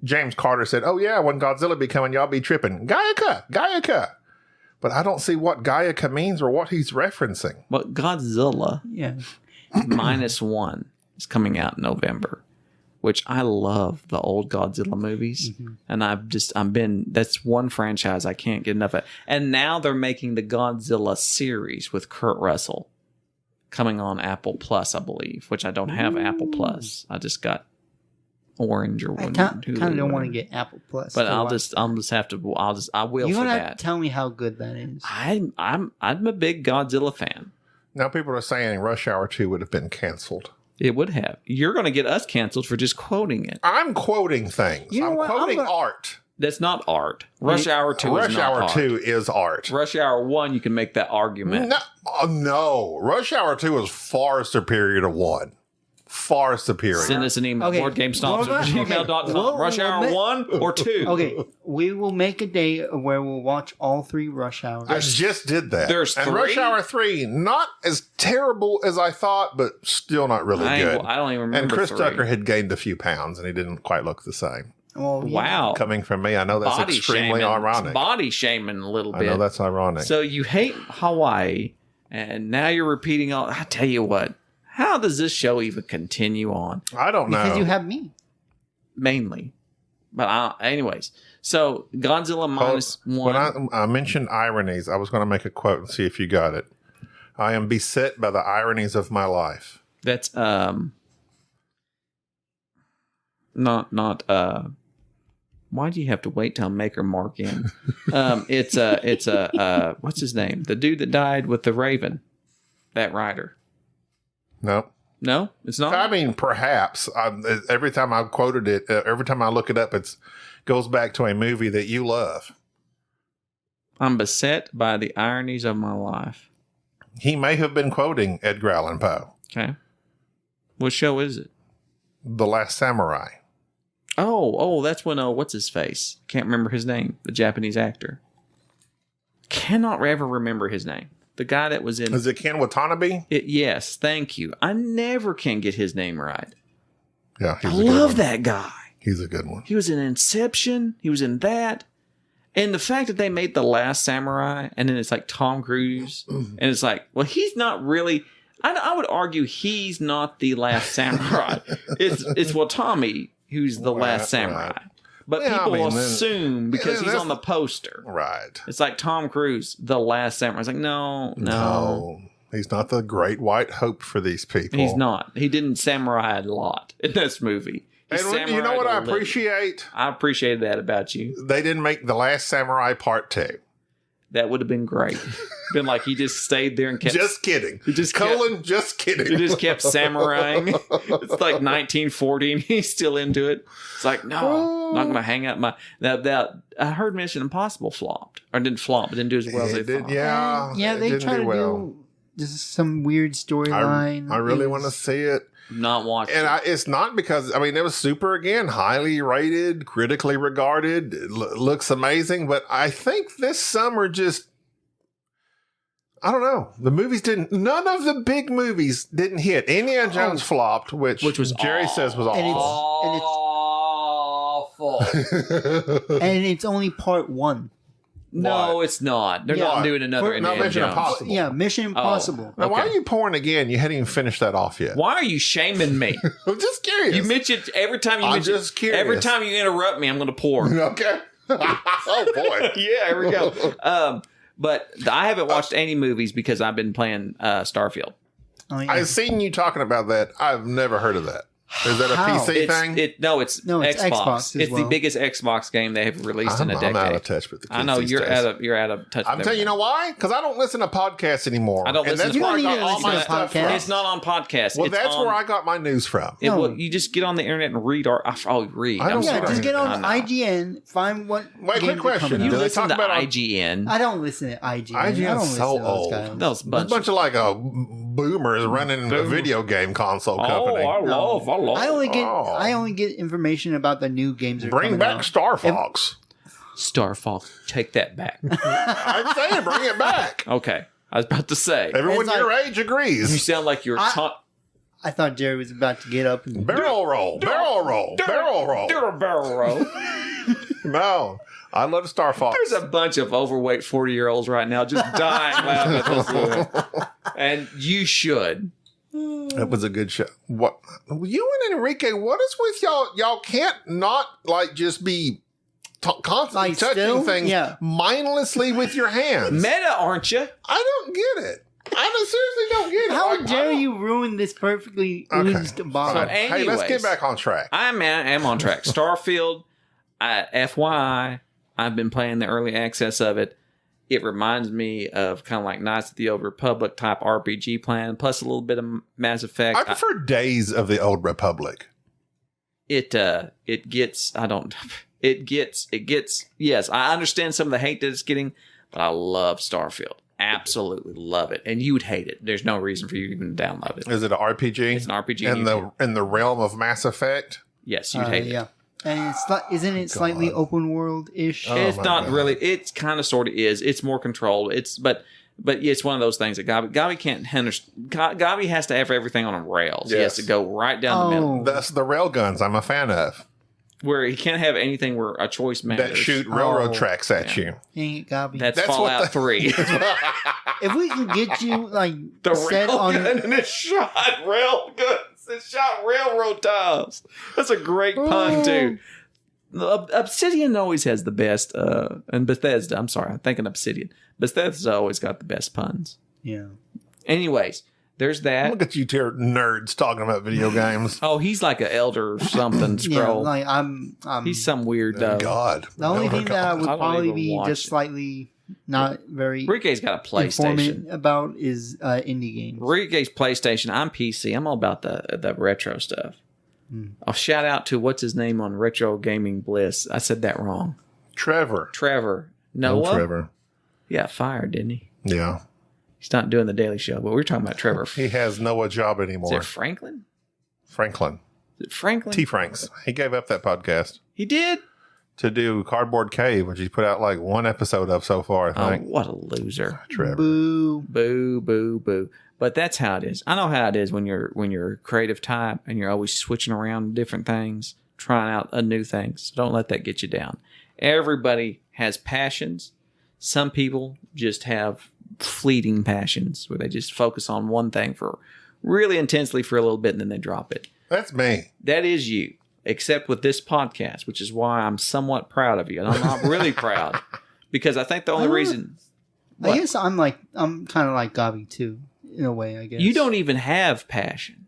James Carter said, oh, yeah, when Godzilla be coming, y'all be tripping. Gaiaka, Gaiaka. But I don't see what Gaiaka means or what he's referencing. But Godzilla Yeah. -1 is coming out in November, which I love the old Godzilla movies. And that's one franchise I can't get enough of. And now they're making the Godzilla series with Kurt Russell coming on Apple Plus, I believe, which I don't have Apple Plus. I just got Orange or I one. kind of don't want to get Apple Plus. But to I will You for gotta that. tell me how good that is. I'm a big Godzilla fan. Now people are saying Rush Hour 2 would have been canceled. It would have. You're going to get us canceled for just quoting it. I'm quoting things. You know I'm what? quoting I'm gonna- art. That's not art. Rush Hour 2 is Rush not Hour art. 2 is art. Rush Hour 1, you can make that argument. No, no. Rush Hour 2 is far superior to 1. Far superior. Send us an email, Okay. boardgamesnobs@gmail.com. Well, Rush Hour well, 1 or 2? Okay, we will make a day where we'll watch all 3 Rush Hours. I just did that. There's and 3? Rush Hour 3, not as terrible as I thought, but still not really good. I don't even remember And Chris 3. Tucker had gained a few pounds, and he didn't quite look the same. Well, yeah. Wow. Coming from me, I know that's Body extremely shaming. ironic. Body shaming a little I bit. know that's ironic. So you hate Hawaii, and now you're repeating all. I tell you what, how does this show even continue on? I don't know. Because you have me. Mainly, but anyways. So Godzilla -1. When I mentioned ironies, I was going to make a quote and see if you got it. I am beset by the ironies of my life. That's not Why do you have to wait till I make her mark in? It's a what's his name? The dude that died with the Raven. That writer. No. No, it's not. I mean, perhaps. Every time I've quoted it, every time I look it up, it goes back to a movie that you love. I'm beset by the ironies of my life. He may have been quoting Edgar Allan Poe. Okay. What show is it? The Last Samurai. Oh, that's when, what's his face? Can't remember his name. The Japanese actor. Cannot ever remember his name. The guy that was in... Is it Ken Watanabe? Yes, thank you. I never can get his name right. Yeah, I love that guy. He's a good one. He was in Inception. He was in that. And the fact that they made The Last Samurai, and then it's like Tom Cruise, and it's like, well, he's not really... I would argue he's not the last samurai. It's Watami who's the last samurai. Right. But people assume because he's on the poster. Right. It's like Tom Cruise, the last samurai. It's like, no. He's not the great white hope for these people. He's not. He didn't samurai a lot in this movie. And you know what I appreciate? I appreciate that about you. They didn't make The Last Samurai Part 2. That would have been great. Been like he just stayed there and kept... Just kidding. Just kidding. He just kept samuraiing. It's like 1940 and he's still into it. It's like, no, I'm not going to hang out my... That I heard Mission Impossible flopped. Or didn't flop, but didn't do as well as they thought. Yeah, they tried to do just some weird storyline. I really want to see it. Not watching. And it's not because, I mean, it was super, again, highly rated, critically regarded, looks amazing. But I think this summer just, I don't know. The movies none of the big movies didn't hit. Indiana Jones flopped, which was Jerry says was awful. And it's only part 1. No, it's not. They're not doing another Indiana Mission Jones. Impossible. Yeah, Mission Impossible. Now, why are you pouring again? You hadn't even finished that off yet. Why are you shaming me? I'm just curious. You mentioned every time just curious. Every time you interrupt me, I'm going to pour. Okay. Oh boy. Yeah, here we go. But I haven't watched any movies because I've been playing Starfield. Oh, yeah. I've seen you talking about that. I've never heard of that. Is that a PC thing? It's Xbox. It's the biggest Xbox game they have released in a decade. I'm out of touch with the kids. I know you're out of touch. I'm telling you know why? Because I don't listen to podcasts anymore. I don't listen to podcasts. It's not on podcasts. Well, that's where I got my news from. You just get on the internet and read. Read. Just get on IGN. Find what. Wait, quick question. You listen to IGN? I don't listen to IGN. IGN's so old. Those bunch of like boomers running a video game console company. I only get information about the new games. Bring back Star Fox. Star Fox, take that back. I'm saying, bring it back. Okay, I was about to say. Everyone your age agrees. You sound like you're. I thought Jerry was about to get up and barrel roll. No. I love Star Fox. There's a bunch of overweight 40-year-olds right now just dying laughing at this movie. And you should. It was a good show. What you and Enrique? What is with y'all? Y'all can't not like just be constantly touching things mindlessly with your hands. Meta, aren't you? I don't get it. I seriously don't get it. How dare you ruin this perfectly oozed bottle? So anyways, hey, let's get back on track. I am on track. Starfield. FYI, I've been playing the early access of it. It reminds me of kind of like Knights of the Old Republic type RPG plan, plus a little bit of Mass Effect. I prefer Days of the Old Republic. Yes, I understand some of the hate that it's getting, but I love Starfield. Absolutely love it. And you would hate it. There's no reason for you to even download it. Is it an RPG? It's an RPG. In the realm of Mass Effect? Yes, you'd hate it. And isn't it slightly open world-ish? It's not really. It's kind of sort of is. It's more controlled. But it's one of those things that Gaby can't handle. Gaby has to have everything on rails. Yes. He has to go right down the middle. That's the rail guns I'm a fan of. Where he can't have anything where a choice matters. That shoot railroad tracks at you. Dang it, Gaby. That's Fallout 3. If we can get you the set rail on gun and it shot rail guns. It shot railroad ties. That's a great pun too. Obsidian always has the best, and Bethesda. I'm sorry, I'm thinking Obsidian. Bethesda always got the best puns. Yeah. Anyways, There's that. Look at you two nerds talking about video games. Oh, he's like an elder something Yeah, scroll. like I'm He's some weird though. God. the only thing that I would I don't probably even be watch just it. slightly not very Enrique's got a PlayStation. informant about is indie games. Enrique's PlayStation. I'm PC. I'm all about the retro stuff. I'll shout out to what's his name on Retro Gaming Bliss. I said that wrong. Trevor. Noah. Oh, Trevor. He got fired, didn't he? Yeah. He's not doing the Daily Show, but we're talking about Trevor. He has no job Is anymore. it Franklin? Franklin. Is it Franklin? T. Franks. He gave up that podcast He did? to do Cardboard Cave, which he put out like one episode of so far, I Oh, think. what a loser. Trevor. Boo. Boo, boo, boo. But that's how it is. I know how it is when you're a creative type and you're always switching around different things, trying out new things. So don't let that get you down. Everybody has passions. Some people just have fleeting passions where they just focus on one thing for really intensely for a little bit and then they drop it. That's me. That is you, except with this podcast, which is why I'm somewhat proud of you. And I'm not really proud because I think the only reason I What? guess I'm kind of like Gaby too, in a way. I guess you don't even have passion.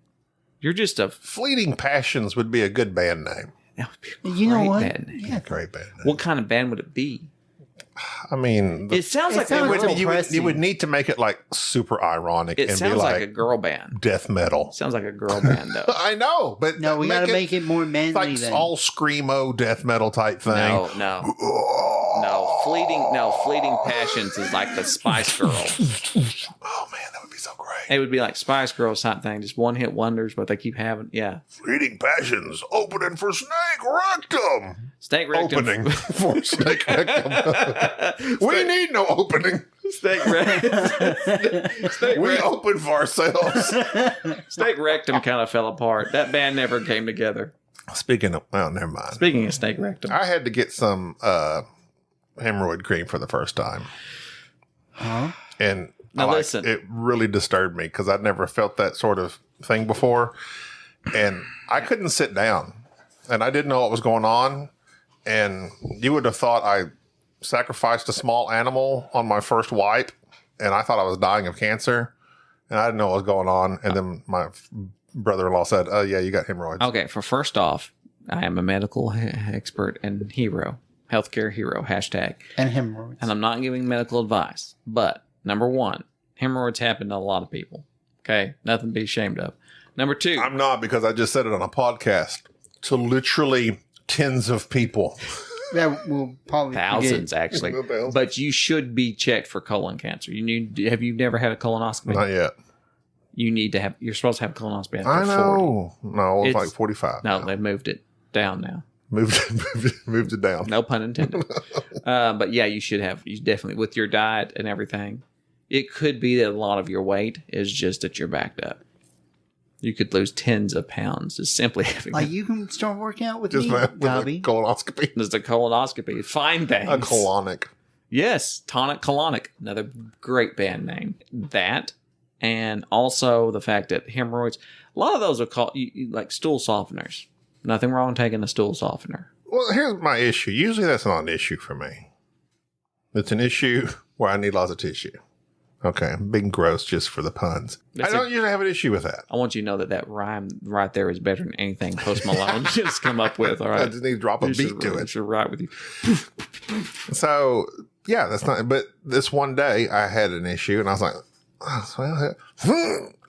You're just a Fleeting Passions would be a good band name. that would be a You know great what? band name. Yeah, Great band name. What kind of band would it be? I mean, It sounds It like sounds they would, like- you depressing. would need to make it like super ironic it and be sounds like a like girl band. death metal. Sounds like a girl band though. I know, but no, we got to make it more manly like then. all screamo death metal type thing. No. Fleeting Passions is like the Spice Girls. Oh man, that would be so great. It would be like Spice Girls type thing, just one hit wonders, but they keep having Fleeting Passions opening for Snake Rectum. Snake Rectum. Opening for Snake Rectum. We need no opening. Snake Rectum. We open for ourselves. Snake Rectum kind of fell apart. That band never came together. Speaking of, well, never mind. Speaking of Snake Rectum, I had to get some hemorrhoid cream for the first time. Huh? And Now listen. it really disturbed me because I'd never felt that sort of thing before. And I couldn't sit down. And I didn't know what was going on. And you would have thought I sacrificed a small animal on my first wipe. And I thought I was dying of cancer. And I didn't know what was going on. And then my brother-in-law said, oh, yeah, you got hemorrhoids. okay. For first off, I am a medical expert and hero, healthcare hero hashtag. And hemorrhoids. And I'm not giving medical advice, but number one, hemorrhoids happen to a lot of people. Okay, nothing to be ashamed of. Number two, I'm not, because I just said it on a podcast to literally tens of people. That will probably thousands forget. actually, Thousands. but you should be checked for colon cancer. Have you never had a colonoscopy? Not yet. You need to have. You're supposed to have a colonoscopy after I 40. know. No, it was It's- like 45. No, they've moved it down now. Moved it down. No pun intended. But yeah, you should have. You definitely, with your diet and everything, it could be that a lot of your weight is just that you're backed up. You could lose tens of pounds just simply having Like you can start working out with Just me, with a Gaby. colonoscopy. just a colonoscopy. Fine things. A colonic. Yes, Tonic Colonic, another great band name. That, and also the fact that hemorrhoids, a lot of those are called like stool softeners. Nothing wrong with taking a stool softener. Well, here's my issue. Usually that's not an issue for me. It's an issue where I need lots of tissue. Okay, I'm being gross just for the puns. That's I don't usually have an issue with that. I want you to know that rhyme right there is better than anything Post Malone just come up with. All I right, just need to drop a beat to it. It's right with you. So, yeah, that's not, but this one day I had an issue and I was like,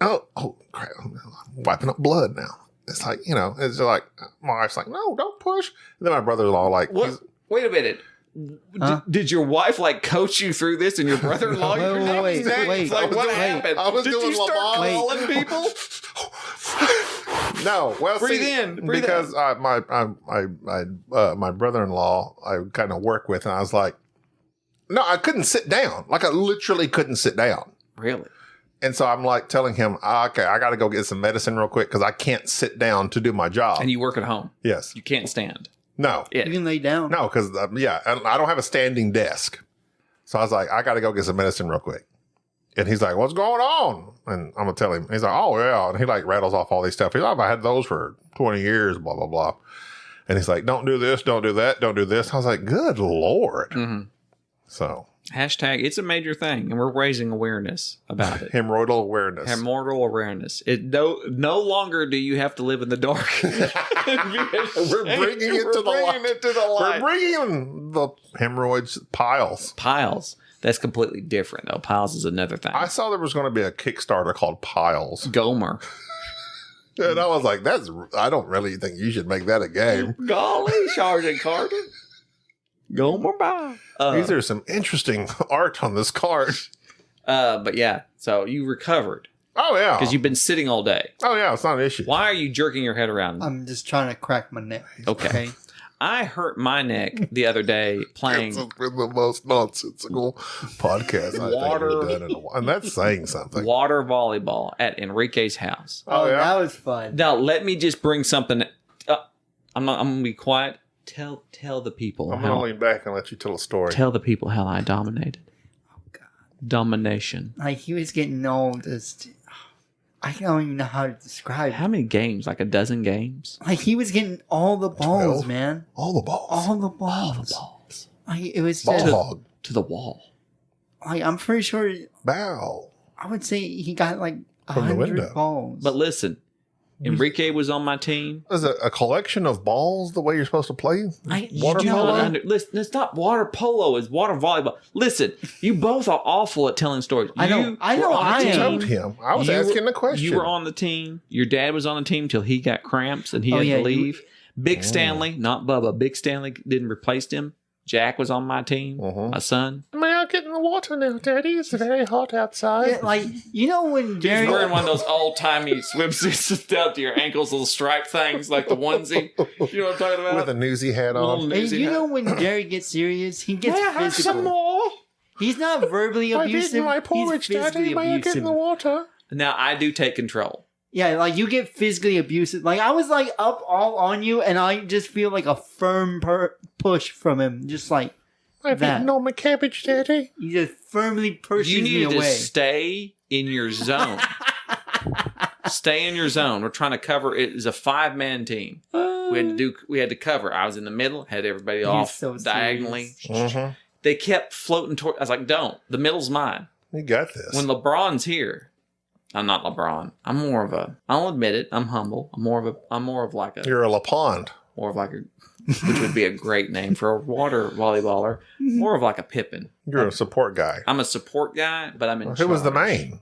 oh, crap, I'm wiping up blood now. It's like, it's like, my wife's like, no, don't push. And then my brother-in-law, like, What? Wait a minute. Huh? Did your wife like coach you through this, and your brother-in-law? Wait, wait, Like what wait. happened? I was Did doing you start Lamont. calling people? No, well, Breathe see, in, breathe because my brother-in-law I kind of work with, and I was like, no, I couldn't sit down. Like I literally couldn't sit down. Really? And so I'm like telling him, okay, I got to go get some medicine real quick because I can't sit down to do my job. And you work at home. Yes. You can't stand. No. You can lay down. No, because I don't have a standing desk. So I was like, I got to go get some medicine real quick. And he's like, what's going on? And I'm going to tell him. He's like, oh, yeah. And he like rattles off all these stuff. He's like, I had those for 20 years, blah, blah, blah. And he's like, don't do this, don't do that, don't do this. I was like, good Lord. Mm-hmm. So Hashtag, it's a major thing, and we're raising awareness about it. Hemorrhoidal awareness. Hemorrhoidal awareness. It no longer do you have to live in the dark. We're bringing it to the light. We're bringing the hemorrhoids piles. Piles. That's completely different, though. Piles is another thing. I saw there was going to be a Kickstarter called Piles. Gomer. And I was like, I don't really think you should make that a game. Golly, Sergeant Carter. Gomer by. These are some interesting art on this card. But yeah, so you recovered. Oh, yeah. Because you've been sitting all day. Oh, yeah, it's not an issue. Why are you jerking your head around? I'm just trying to crack my neck. Okay. I hurt my neck the other day playing. It's been the most nonsensical podcast I think we've done in a while. And that's saying something. Water volleyball at Enrique's house. Oh, yeah? that was fun. Now, let me just bring something. I'm going to be quiet. Tell the people. I'm going to lean back and let you tell a story. Tell the people how I dominated. Oh, God. Domination. Like, he was getting all this... I don't even know how to describe it. How many games? Like a dozen games? Like, he was getting all the balls, 12? man. All the balls. All the balls. All the balls. Like, it was Ball just... hog. To the wall. Like, I'm pretty sure... Bow. I would say he got, like, From the 100 window. balls. But listen, Enrique was on my team. Is it a collection of balls the way you're supposed to play? You do not listen, it's not water polo, it's water volleyball. Listen, you both are awful at telling stories. I know I am. Told him. I was You asking were- the question. You were on the team. Your dad was on the team till he got cramps and he had to leave. Big Stanley, not Bubba. Big Stanley didn't replace him. Jack was on my team. My son. May I get in the water now, Daddy? It's very hot outside. Yeah, like, you know when Jerry... He's wearing one of those old-timey swimsuits down to your ankles, little stripe things like the onesie. You know what I'm talking about? With a newsy hat on. Little Hey, newsy you hat. know when Jerry gets serious, he gets May I have physical. some more? He's not verbally abusive. I've eaten my porridge, He's physically Daddy. May I get in the abusive. water? Now, I do take control. Yeah, like you get physically abusive. Like I was like up all on you, and I just feel like a firm push from him, just like I've that. eaten all my cabbage, Daddy. He just firmly pushes You me need to away. stay in your zone. Stay in your zone. We're trying to cover. It is a 5-man team. We had to cover. I was in the middle, had everybody off so diagonally. Mm-hmm. They kept floating toward. I was like, "Don't." The middle's mine. You got this. When LeBron's here, I'm not LeBron. I'm more of a. I'll admit it. I'm humble. I'm more of like a. You're a LaPond. More of like a. Which would be a great name for a water volleyballer. More of like a Pippen. You're a support guy. I'm a support guy, but I'm in. Who was the charge. main?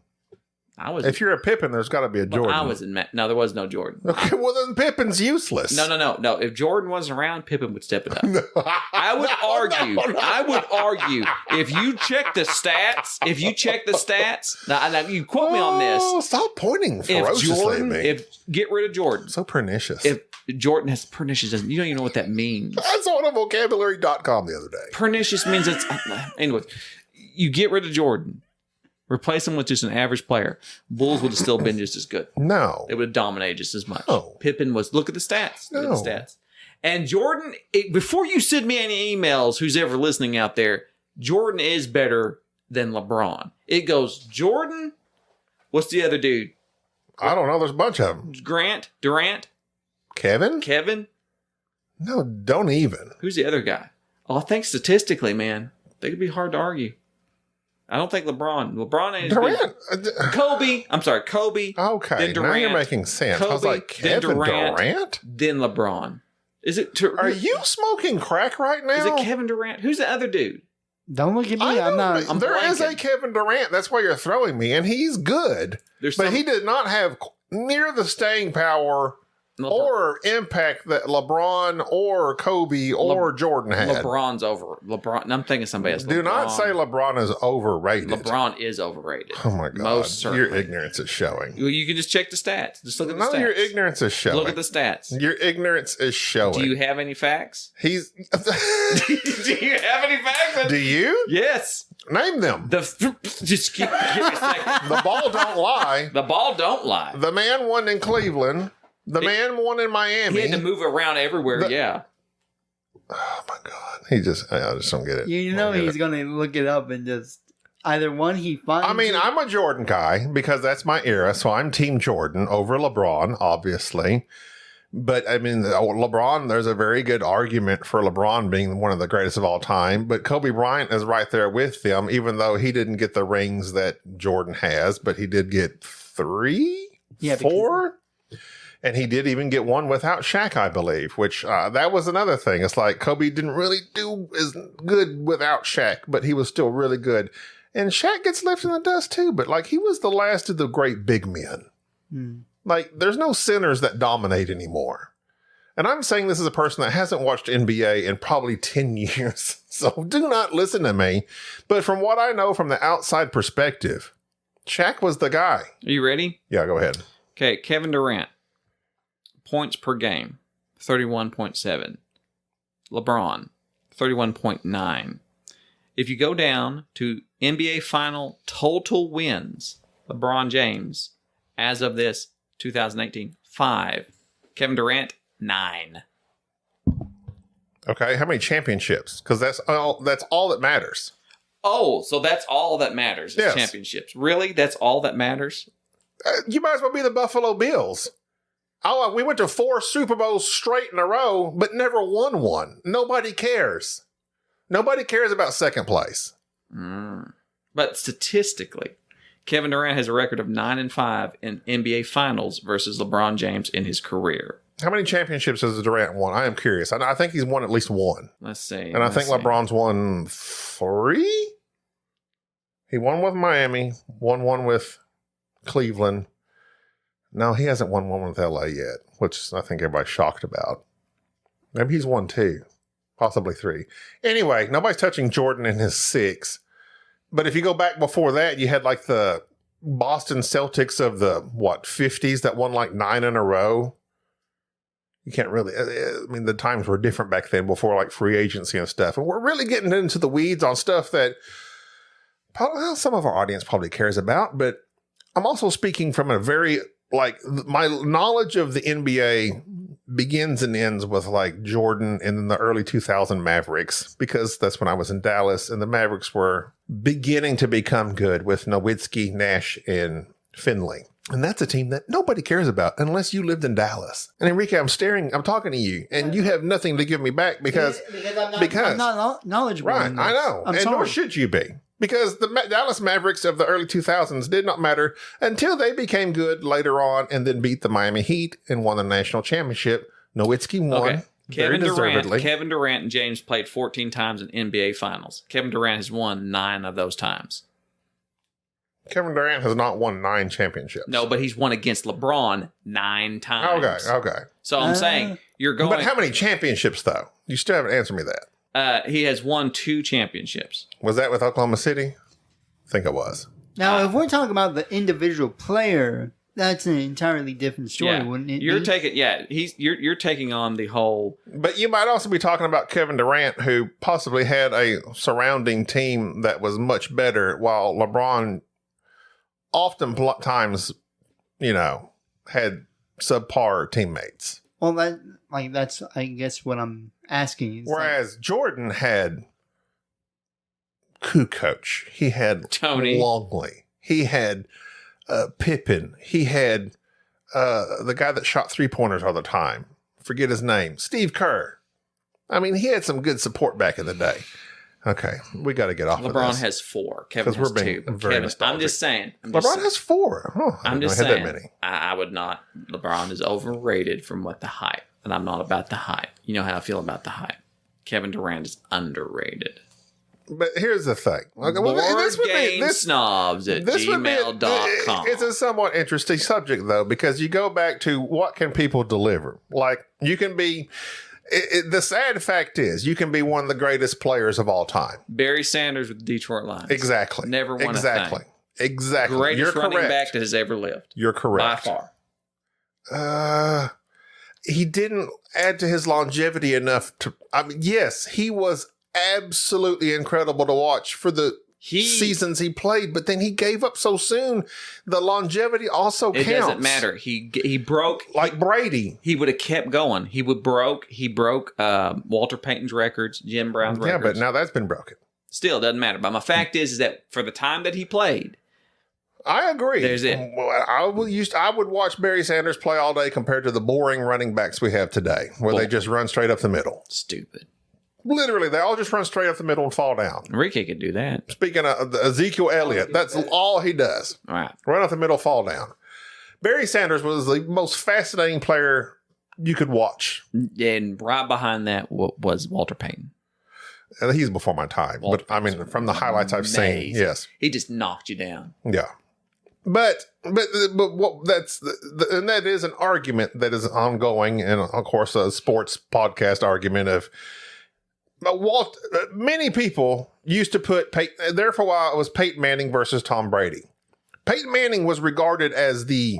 I was. If you're a Pippen, there's got to be a Well, Jordan. I was in. No, there was no Jordan. Okay, well then Pippen's useless. No. If Jordan wasn't around, Pippen would step it up. I would argue. I would argue if you check the stats. Now you quote me on this. Oh, stop pointing If ferociously Jordan, at me. get rid of Jordan. So pernicious. If Jordan has pernicious, you don't even know what that means. I saw it on vocabulary.com the other day. Pernicious means it's. Anyways, you get rid of Jordan. Replace him with just an average player. Bulls would have still been just as good. No. They would have dominated just as much. No. Pippen was, look at the stats. Look No. at the stats. And Jordan, before you send me any emails, who's ever listening out there, Jordan is better than LeBron. It goes Jordan, what's the other dude? I don't know. There's a bunch of them. Durant, Kevin? Kevin. No, don't even. Who's the other guy? Oh, I think statistically, man, they could be hard to argue. I don't think LeBron. LeBron ain't as Durant. good. Kobe. I'm sorry, Kobe. Okay, Then now you're Durant, making sense. I was Kobe, like, then Kevin Durant. Durant? Then LeBron. Is it? Are you smoking crack right now? Is it Kevin Durant? Who's the other dude? Don't look at me. I I'm know, not. but there is a blanking. Kevin Durant. That's why you're throwing me, and he's good. There's But some- he did not have near the staying power or impact that LeBron or Kobe or Jordan had. LeBron's over. LeBron. I'm thinking somebody else. Do not say LeBron is overrated. LeBron is overrated. Oh my God. Most certainly. Your ignorance is showing. Well, you can just check the stats. Just look at the No, stats. your ignorance is showing. Look at the stats. Your ignorance is showing. Do you have any facts? He's. Do you have any facts? Do you? Yes. Name them. Just give me a second. The ball don't lie. The ball don't lie. The man won in Cleveland. The man won in Miami. He had to move around everywhere. Yeah. Oh my God. I just don't get it. You know I don't get he's it. gonna look it up and just either one he finds. I mean, it- I'm a Jordan guy because that's my era. So I'm Team Jordan over LeBron, obviously. But I mean, LeBron, there's a very good argument for LeBron being one of the greatest of all time. But Kobe Bryant is right there with them, even though he didn't get the rings that Jordan has, but he did get 3, 4. And he did even get one without Shaq, I believe, which that was another thing. It's like Kobe didn't really do as good without Shaq, but he was still really good. And Shaq gets left in the dust too, but like he was the last of the great big men. Like there's no centers that dominate anymore. And I'm saying this as a person that hasn't watched NBA in probably 10 years. So do not listen to me. But from what I know from the outside perspective, Shaq was the guy. Are you ready? Yeah, go ahead. Okay, Kevin Durant. Points per game, 31.7. LeBron, 31.9. If you go down to NBA final total wins, LeBron James, as of this 2018, 5. Kevin Durant, 9. Okay, how many championships? Because that's all that matters. Oh, so that's all that matters is Yes. championships. Really? That's all that matters? You might as well be the Buffalo Bills. Oh, we went to 4 Super Bowls straight in a row, but never won one. Nobody cares. Nobody cares about second place. But statistically, Kevin Durant has a record of 9-5 in NBA Finals versus LeBron James in his career. How many championships has Durant won? I am curious. I think he's won at least 1. Let's see. And I think LeBron's won 3? He won with Miami, won one with Cleveland. No, he hasn't won one with LA yet, which I think everybody's shocked about. Maybe he's won 2, possibly 3. Anyway, nobody's touching Jordan in his 6. But if you go back before that, you had like the Boston Celtics of the, 50s that won like 9 in a row. You can't really, I mean, the times were different back then before like free agency and stuff. And we're really getting into the weeds on stuff that some of our audience probably cares about. But I'm also speaking from a very, like, my knowledge of the NBA begins and ends with like Jordan and the early 2000 Mavericks, because that's when I was in Dallas and the Mavericks were beginning to become good with Nowitzki, Nash, and Finley. And that's a team that nobody cares about unless you lived in Dallas. And Enrique, I'm talking to you, and you have nothing to give me back because I'm not knowledgeable. Right, in this. I know. I'm And sorry. nor should you be. Because the Dallas Mavericks of the early 2000s did not matter until they became good later on and then beat the Miami Heat and won the national championship. Nowitzki won. Okay. Kevin Durant and James played 14 times in NBA Finals. Kevin Durant has won 9 of those times. Kevin Durant has not won 9 championships. No, but he's won against LeBron 9 times. Okay. So I'm saying you're going. But how many championships, though? You still haven't answered me that. He has won 2 championships. Was that with Oklahoma City? I think it was. Now, if we're talking about the individual player, that's an entirely different story, wouldn't it? You're be? you're taking on the whole. But you might also be talking about Kevin Durant, who possibly had a surrounding team that was much better, while LeBron oftentimes, had subpar teammates. Well, that's I guess what I'm asking. Is Whereas Jordan had Kukoc, he had Tony Longley, he had Pippen, he had the guy that shot 3-pointers all the time. Forget his name. Steve Kerr. I mean, he had some good support back in the day. Okay, we got to get off of this. LeBron has 4. Kevin has 2. Very nostalgic. I'm just saying. LeBron has 4. Oh, I'm just I had saying. that many. I would not. LeBron is overrated from what the hype, and I'm not about the hype. You know how I feel about the hype. Kevin Durant is underrated. But here's the thing. Okay, Snobs at gmail.com. It's a somewhat interesting subject, though, because you go back to what can people deliver? Like, you can be... the sad fact is, you can be one of the greatest players of all time. Barry Sanders with the Detroit Lions. Exactly. Never won a thing. Exactly. Greatest running back that has ever lived. You're correct. By far. He didn't add to his longevity enough to... I mean, yes, he was absolutely incredible to watch for the seasons he played, but then he gave up so soon. The longevity also counts. It doesn't matter. He broke... Like Brady. He would have kept going. He broke Walter Payton's records, Jim Brown's records. Yeah, but now that's been broken. Still, doesn't matter. But my fact is that for the time that he played... I agree. There's it. I would watch Barry Sanders play all day compared to the boring running backs we have today, where they just run straight up the middle. Stupid. Literally, they all just run straight up the middle and fall down. Enrique could do that. Speaking of Ezekiel Elliott, that's all he does. All right. Run up the middle, fall down. Barry Sanders was the most fascinating player you could watch. And right behind that was Walter Payton. And he's before my time. Walter But I mean, from the highlights I've seen, Amazing. yes. He just knocked you down. Yeah. But what and that is an argument that is ongoing. And of course, a sports podcast argument of, many people used to put Peyton, there for a while it was Peyton Manning versus Tom Brady. Peyton Manning was regarded as the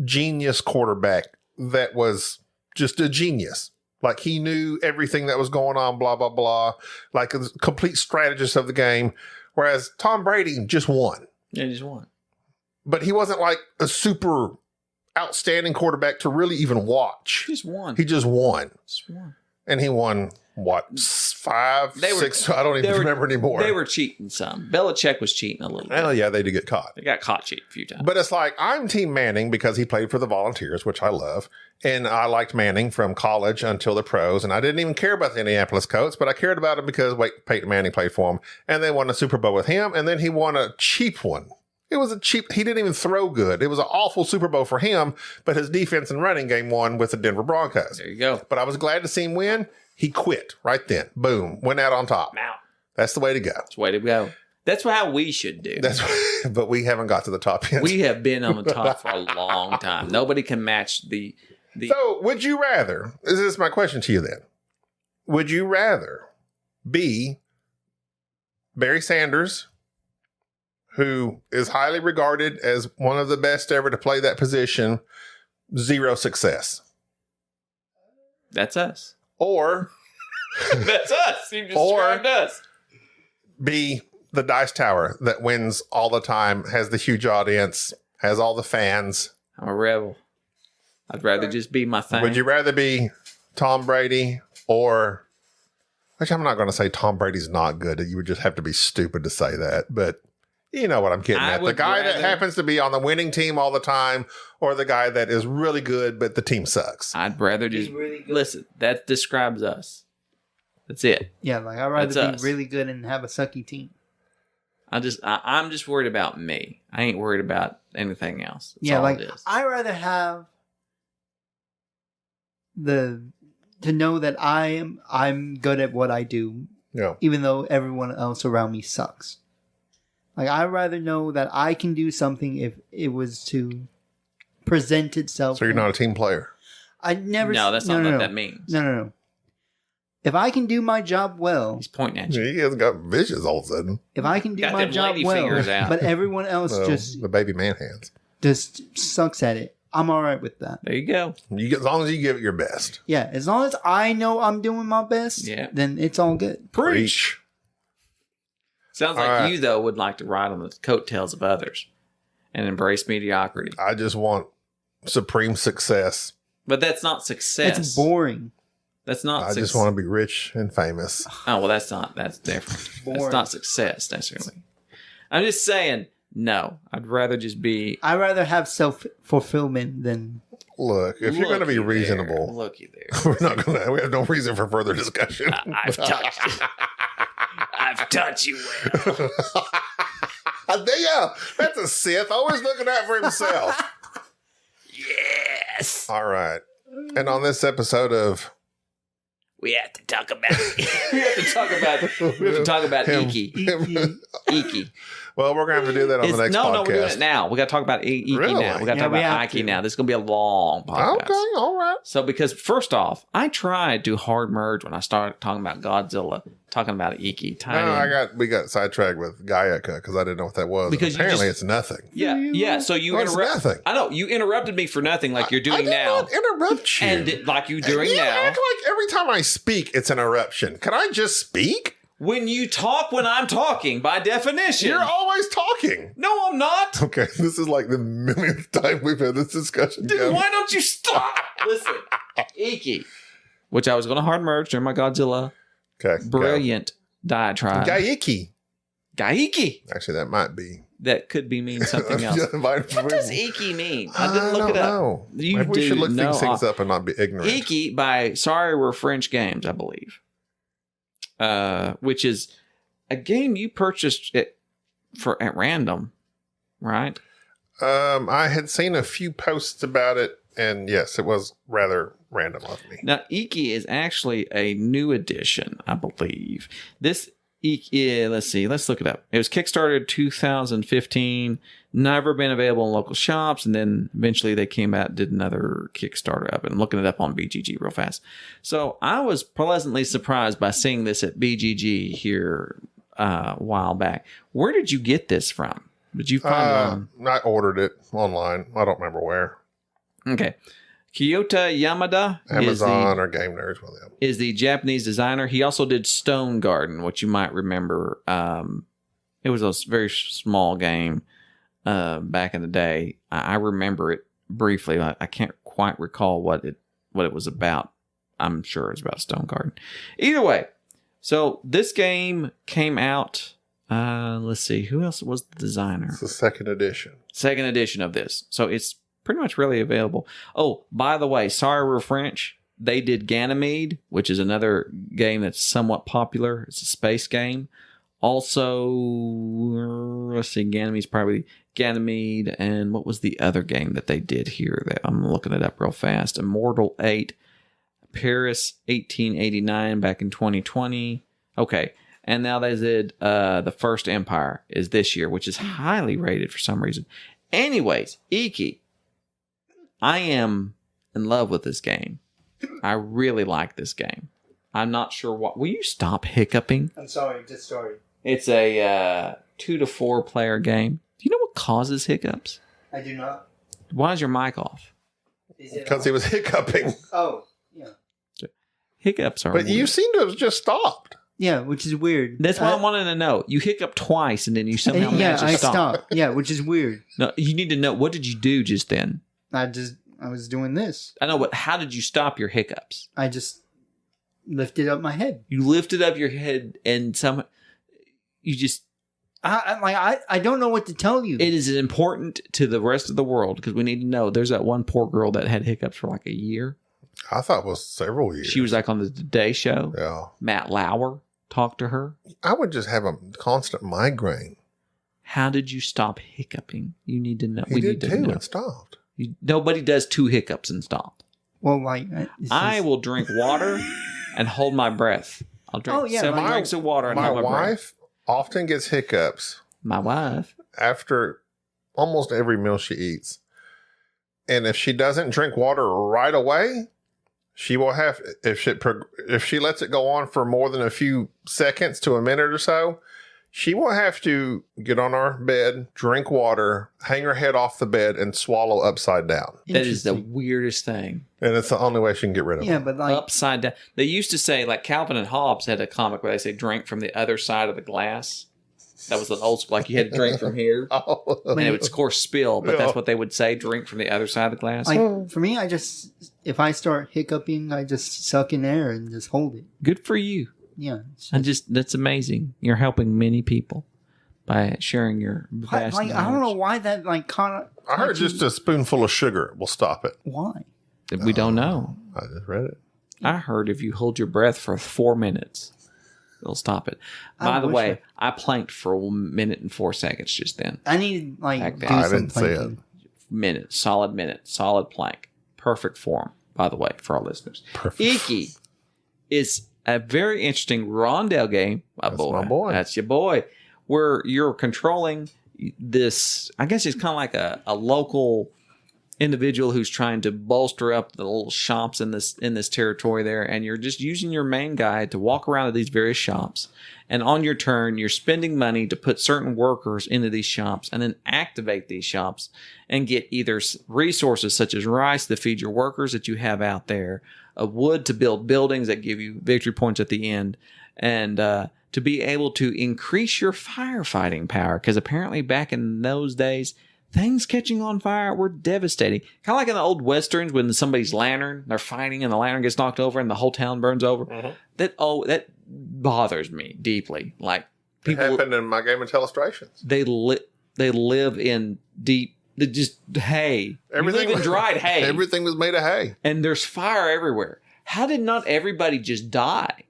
genius quarterback that was just a genius. Like he knew everything that was going on, blah, blah, blah. Like a complete strategist of the game. Whereas Tom Brady just won. Yeah, he just won. But he wasn't like a super outstanding quarterback to really even watch. He just won. He just won. Just won. And he won, what, 5, They were- 6? I don't even remember anymore. They were cheating some. Belichick was cheating a little bit. Well, yeah, they did get caught. They got caught cheating a few times. But it's like, I'm Team Manning because he played for the Volunteers, which I love. And I liked Manning from college until the pros. And I didn't even care about the Indianapolis Colts, but I cared about him because Peyton Manning played for him. And they won a Super Bowl with him. And then he won a cheap one. It was he didn't even throw good. It was an awful Super Bowl for him, but his defense and running game won with the Denver Broncos. There you go. But I was glad to see him win. He quit right then. Boom. Went out on top. Out. That's the way to go. That's the way to go. That's how we should do. But we haven't got to the top yet. We have been on the top for a long time. Nobody can match the. So, would you rather? This is my question to you then. Would you rather be Barry Sanders, who is highly regarded as one of the best ever to play that position, 0 success, That's us. or That's us. You just Or- described us. be the Dice Tower that wins all the time, has the huge audience, has all the fans? I'm a rebel. I'd rather just be my thing. Would you rather be Tom Brady or, which I'm not going to say Tom Brady's not good. You would just have to be stupid to say that. But you know what I'm getting I at. The would guy that rather- happens to be on the winning team all the time, or the guy that is really good, but the team sucks. I'd rather just really good. listen. That describes us. That's it. Yeah, like I'd rather That's be us. really good and have a sucky team. I'm just worried about me. I ain't worried about anything else. That's Yeah, all like it is. I'd rather have to know that I'm good at what I do, Yeah. even though everyone else around me sucks. Like I'd rather know that I can do something if it was to present itself. So you're not a team player. I never. No, that's not what that means. No. If I can do my job well, He's pointing at you. He hasn't got visions all of a sudden. if I can do Got my them job lady well, fingers out. but everyone else Well, just the baby man hands. sucks at it, I'm all right with that. There you go. As long as you give it your best. Yeah, as long as I know I'm doing my best, Yeah. then it's all good. Preach. Sounds All like right. you though would like to ride on the coattails of others and embrace mediocrity. I just want supreme success. But that's not success. It's boring. That's not. I just want to be rich and famous. Oh well, that's not. That's different. Boring. That's not success necessarily. I'm just saying. No, I'd rather just be. I'd rather have self-fulfillment than... Look, if you're going to be Looky reasonable, there. Looky there. we're not going to. We have no reason for further discussion. I've touched you. I've touched you well. Yeah, that's a Sith. Always looking out for himself. Yes. All right. And on this episode of We have to talk about. we have to talk about Him. Iki. Iki. Well, we're going to have to do that on the next podcast. No, we're doing it now. We got to talk about Iki Really? now. We got to Yeah, talk we about have Iki to. now. This is going to be a long podcast. Okay, all right. So, because first off, I tried to hard merge when I started talking about Godzilla, talking about Iki. No, we got sidetracked with Gaiaka because I didn't know what that was. Because And you apparently, just- it's nothing. Yeah. So you That's interrupt. nothing. I know you interrupted me for nothing, like you're I doing did now, not interrupt you. and like you doing you now. act like every time I speak, it's an eruption. Can I just speak? When you talk when I'm talking, by definition. You're always talking. No, I'm not. Okay, this is like the millionth time we've had this discussion. Dude, Gavin. why don't you stop? Listen, Iki, which I was going to hard merge during my Godzilla Okay, brilliant diatribe. Gaiki. Gaiki. Actually, that might be that could be mean something else. What does IKI mean? I didn't look it up. Know. You Maybe we should look know these things up and not be ignorant. IKI by Sorry We're French Games, I believe. Which is a game you purchased at random, right? I had seen a few posts about it, and yes, it was rather random of me. Now, IKI is actually a new edition, I believe. This IKI, let's see, let's look it up. It was Kickstarted 2015, never been available in local shops, and then eventually they came out and did another Kickstarter up, and I'm looking it up on BGG real fast. So I was pleasantly surprised by seeing this at BGG here a while back. Where did you get this from? Did you find it on? I ordered it online. I don't remember where. Okay. Kyoto Yamada Amazon or Game Nerds, one of them. is the Japanese designer. He also did Stone Garden, which you might remember. It was a very small game back in the day. I remember it briefly. I can't quite recall what it was about. I'm sure it's about Stone Garden. Either way, so this game came out. Let's see, who else was the designer? It's the second edition. Second edition of this. So it's pretty much really available. Oh, by the way, Sorry We're French. They did Ganymede, which is another game that's somewhat popular. It's a space game. Also, let's see, Ganymede's probably Ganymede. And what was the other game that they did here? That I'm looking it up real fast. Immortal 8, Paris 1889 back in 2020. Okay. And now they did The First Empire is this year, which is highly rated for some reason. Anyways, IKI. I am in love with this game. I really like this game. I'm not sure what. Will you stop hiccuping? I'm sorry, just sorry. It's a 2 to 4 player game. Do you know what causes hiccups? I do not. Why is your mic off? Because he was hiccuping. Oh, yeah. Hiccups are But you weird. seem to have just stopped. Yeah, which is weird. That's what I wanted to know. You hiccup twice and then you somehow yeah, manage to I stop. stopped. Yeah, which is weird. No, you need to know, what did you do just then? I was doing this. I know, but how did you stop your hiccups? I just lifted up my head. You lifted up your head and you just... I don't know what to tell you. It is important to the rest of the world because we need to know. There's that one poor girl that had hiccups for like a year. I thought it was several years. She was like on the Today Show. Yeah. Matt Lauer talked to her. I would just have a constant migraine. How did you stop hiccuping? You need to know. He did too and stopped. Nobody does 2 hiccups and stop. Well, like... I will drink water and hold my breath. I'll drink several drinks of water and my hold my breath. wife often gets hiccups My wife? after almost every meal she eats. And if she doesn't drink water right away, she will have, if she lets it go on for more than a few seconds to a minute or so, she will have to get on our bed, drink water, hang her head off the bed, and swallow upside down. That is the weirdest thing. And it's the only way she can get rid of it. Yeah, but like... Upside down. They used to say, like Calvin and Hobbes had a comic where they say drink from the other side of the glass. That was an old school, like you had to drink from here. And it would, of course, spill, but that's what they would say, drink from the other side of the glass. Like, for me, if I start hiccuping, I just suck in air and just hold it. Good for you. Yeah. That's amazing. You're helping many people by sharing your vast I don't know knowledge. why that, like, kind of... I heard just a spoonful of sugar will stop it. Why? We don't know. I just read it. I heard if you hold your breath for 4 minutes, it'll stop it. By the way, I planked for 1 minute and 4 seconds just then. I need, like, Back do then. I some didn't see it. planking. Solid plank. Perfect form, by the way, for our listeners. Perfect. IKI is a very interesting rondel game. That's my boy. That's your boy. Where you're controlling this, I guess it's kind of like a local individual who's trying to bolster up the little shops in this territory there, and you're just using your main guy to walk around to these various shops, and on your turn you're spending money to put certain workers into these shops and then activate these shops and get either resources such as rice to feed your workers that you have out there, wood to build buildings that give you victory points at the end, and to be able to increase your firefighting power, because apparently back in those days things catching on fire were devastating. Kind of like in the old westerns when somebody's lantern, they're fighting and the lantern gets knocked over and the whole town burns over. Mm-hmm. That bothers me deeply. Like It happened in my game of Telestrations. they lit. They live in deep, just hay. Everything You live in dried hay. Everything was made of hay. And there's fire everywhere. How did not everybody just die?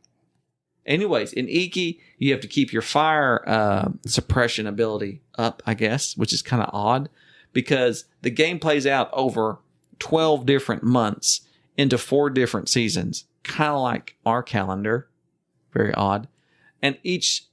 Anyways, in IKI, you have to keep your fire suppression ability up, I guess, which is kind of odd because the game plays out over 12 different months into 4 different seasons, kind of like our calendar. Very odd. And each,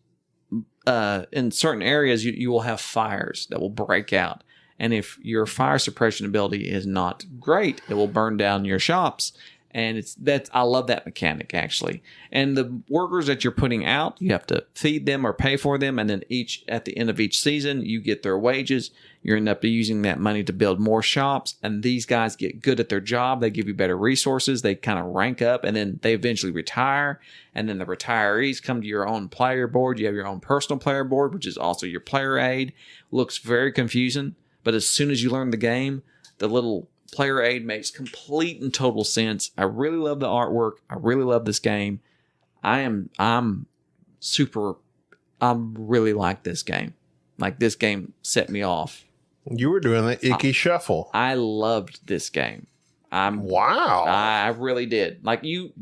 in certain areas, you will have fires that will break out. And if your fire suppression ability is not great, it will burn down your shops. And I love that mechanic actually. And the workers that you're putting out, you have to feed them or pay for them. And then at the end of each season, you get their wages. You end up using that money to build more shops. And these guys get good at their job. They give you better resources. They kind of rank up and then they eventually retire. And then the retirees come to your own player board. You have your own personal player board, which is also your player aid. Looks very confusing. But as soon as you learn the game, the little player aid makes complete and total sense. I really love the artwork. I really love this game. I really like this game. Like this game set me off. You were doing the IKI Shuffle. I loved this game. Wow. I really did. Like you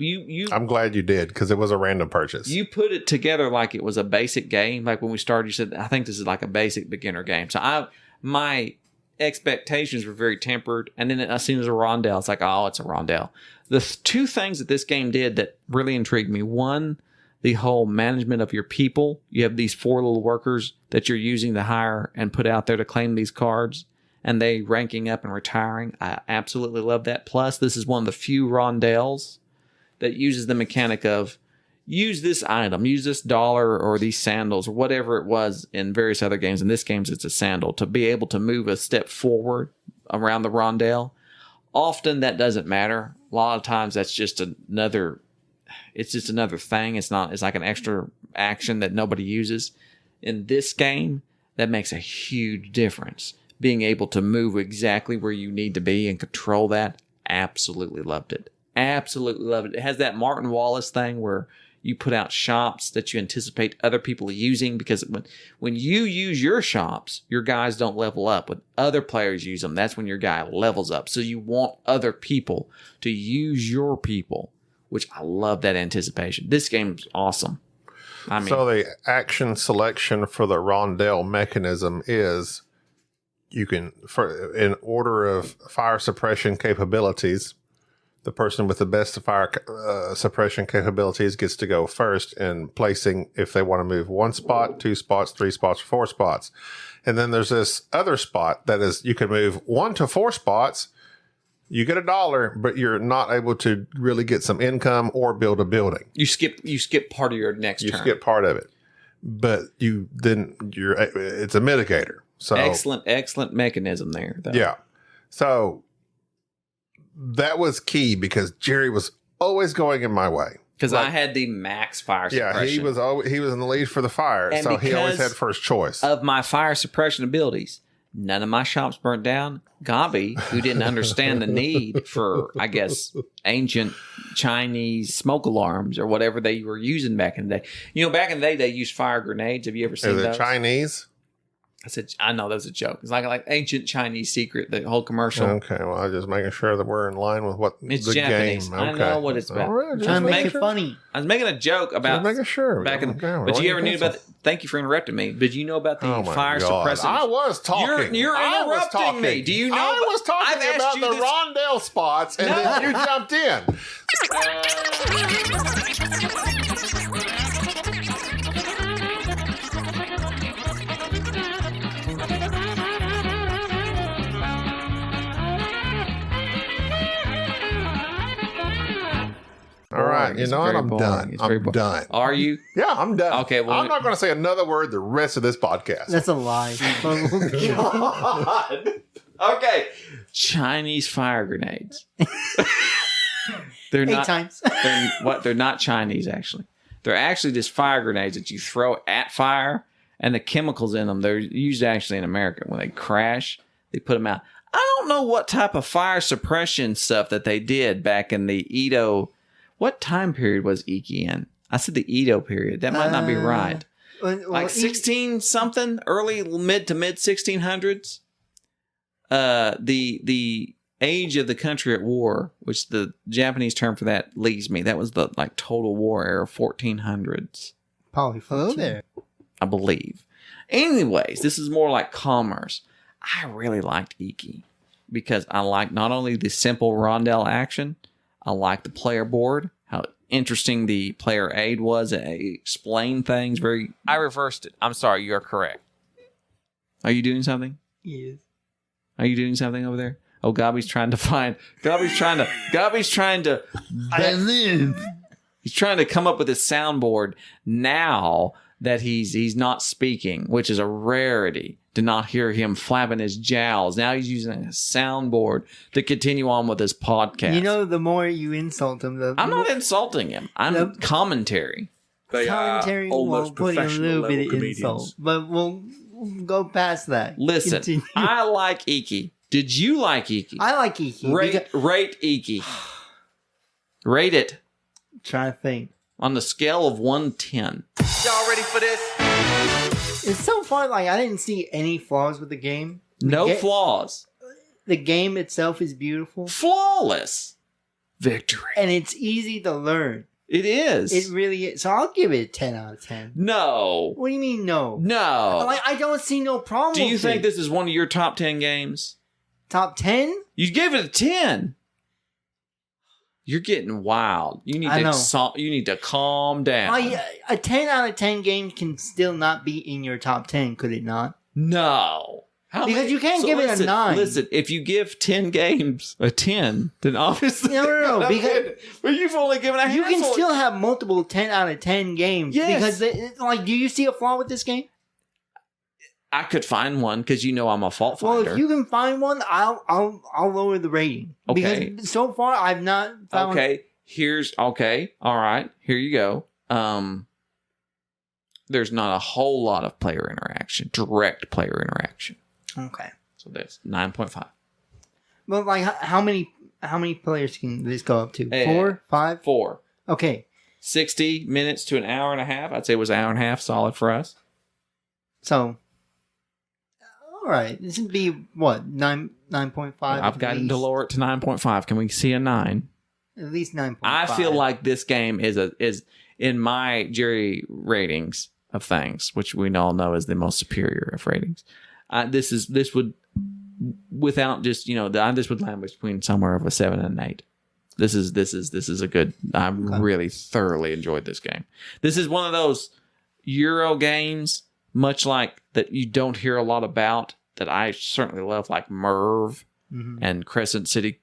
I'm glad you did because it was a random purchase. You put it together like it was a basic game. Like when we started, you said, I think this is like a basic beginner game. So my expectations were very tempered. And then I seen it as a rondel. It's like, oh, it's a rondel. The 2 things that this game did that really intrigued me. One, the whole management of your people. You have these 4 little workers that you're using to hire and put out there to claim these cards. And they ranking up and retiring. I absolutely love that. Plus, this is one of the few rondels that uses the mechanic of use this item, use this dollar or these sandals or whatever it was in various other games. In this game, it's a sandal to be able to move a step forward around the rondel. Often that doesn't matter. A lot of times that's just another thing. It's like an extra action that nobody uses. In this game, that makes a huge difference. Being able to move exactly where you need to be and control that. Absolutely loved it. Absolutely loved it. It has that Martin Wallace thing where you put out shops that you anticipate other people using because when you use your shops, your guys don't level up. When other players use them, that's when your guy levels up. So you want other people to use your people, which I love that anticipation. This game's awesome. So the action selection for the rondel mechanism is you can, in order of fire suppression capabilities, the person with the best fire suppression capabilities gets to go first in placing if they want to move 1 spot, 2 spots, 3 spots, 4 spots. And then there's this other spot that is you can move 1 to 4 spots. You get $1, but you're not able to really get some income or build a building. You skip part of your next turn. You skip part of it. But it's a mitigator. So excellent mechanism there, though. Yeah. So that was key because Jerry was always going in my way. Because I had the max fire suppression. Yeah, he was in the lead for the fire, and so he always had first choice. Of my fire suppression abilities, none of my shops burnt down. Gaby, who didn't understand the need for, I guess, ancient Chinese smoke alarms or whatever they were using back in the day. Back in the day, they used fire grenades. Have you ever seen those? Chinese? I said, I know that was a joke. It's like ancient Chinese secret, the whole commercial. Okay, well, I'm just making sure that we're in line with what it's the Japanese. game. Okay. I know what it's about. Trying to make it funny. I was making a joke about making sure. Back in, but you ever knew about? Thank you for interrupting me. Did you know about the fire suppressant? I was talking. You're interrupting me. Do you know? I was talking about the rondel spots, and then you jumped in. All right, you know what? I'm done. I'm done. Are you? Yeah, I'm done. Okay, well, I'm not going to say another word the rest of this podcast. That's a lie. God. Okay. Chinese fire grenades. They're 8 not. times. They're not Chinese, actually. They're actually just fire grenades that you throw at fire, and the chemicals in them, they're used actually in America. When they crash, they put them out. I don't know what type of fire suppression stuff that they did back in the Edo. What time period was IKI in? I said the Edo period. That might not be right. like 16 something, mid to mid 1600s. The age of the country at war, which the Japanese term for that leaves me. That was the like total war era, 1400s. Probably hello there. I believe. Anyways, this is more like commerce. I really liked IKI because I liked not only the simple rondel action, I liked the player board, how interesting the player aid was. It explained things very. I reversed it. I'm sorry. You're correct. Are you doing something? Yes. Are you doing something over there? Oh, Gaby's trying to. I live. He's trying to come up with his soundboard now that he's not speaking, which is a rarity to not hear him flapping his jowls. Now he's using a soundboard to continue on with his podcast. You know, the more you insult him, I'm not insulting him. I'm commentary. They are commentary almost will put a professional little level bit of comedians. insult, but we'll go past that. Listen, Continue. I like IKI. Did you like IKI? I like IKI. Rate IKI. Rate it Trying to think. on the scale of 1 to 10. Y'all ready for this? It's so far like I didn't see any flaws with the game. No The flaws. The game itself is beautiful, Flawless victory. and it's easy to learn. It is. It really is. So I'll give it a 10 out of 10. No. What do you mean no? No. Like, I don't see no problem. Do you with think it. this is one of your top 10 games? Top 10? You gave it a 10. You're getting wild. You need I know. you need to calm down. A 10 out of 10 game can still not be in your top 10, could it not? No. Because you can't give it a 9. Listen, if you give 10 games a 10, then obviously... No, because But you've only given a you can handful. still have multiple 10 out of 10 games. Yes. Because, like, do you see a flaw with this game? I could find one because you know I'm a fault Well, finder. if you can find one, I'll lower the rating. Okay. Because so far I've not found. Okay, all right, here you go. There's not a whole lot of player interaction, direct player interaction. Okay. So that's 9.5. But like, how many players can this go up to? 4, 5? 4. Okay. 60 minutes to an hour and a half. I'd say it was an hour and a half, solid for us. So, all right, this would be what 9.5. I've gotten to lower it to 9.5. Can we see a 9? At least 9.5. I feel like this game is in my Jerry ratings of things, which we all know is the most superior of ratings. This would, without just this would land between somewhere of a 7 and an 8. This is a good. I really thoroughly enjoyed this game. This is one of those Euro games, much like that you don't hear a lot about, that I certainly love, like Merv and Crescent City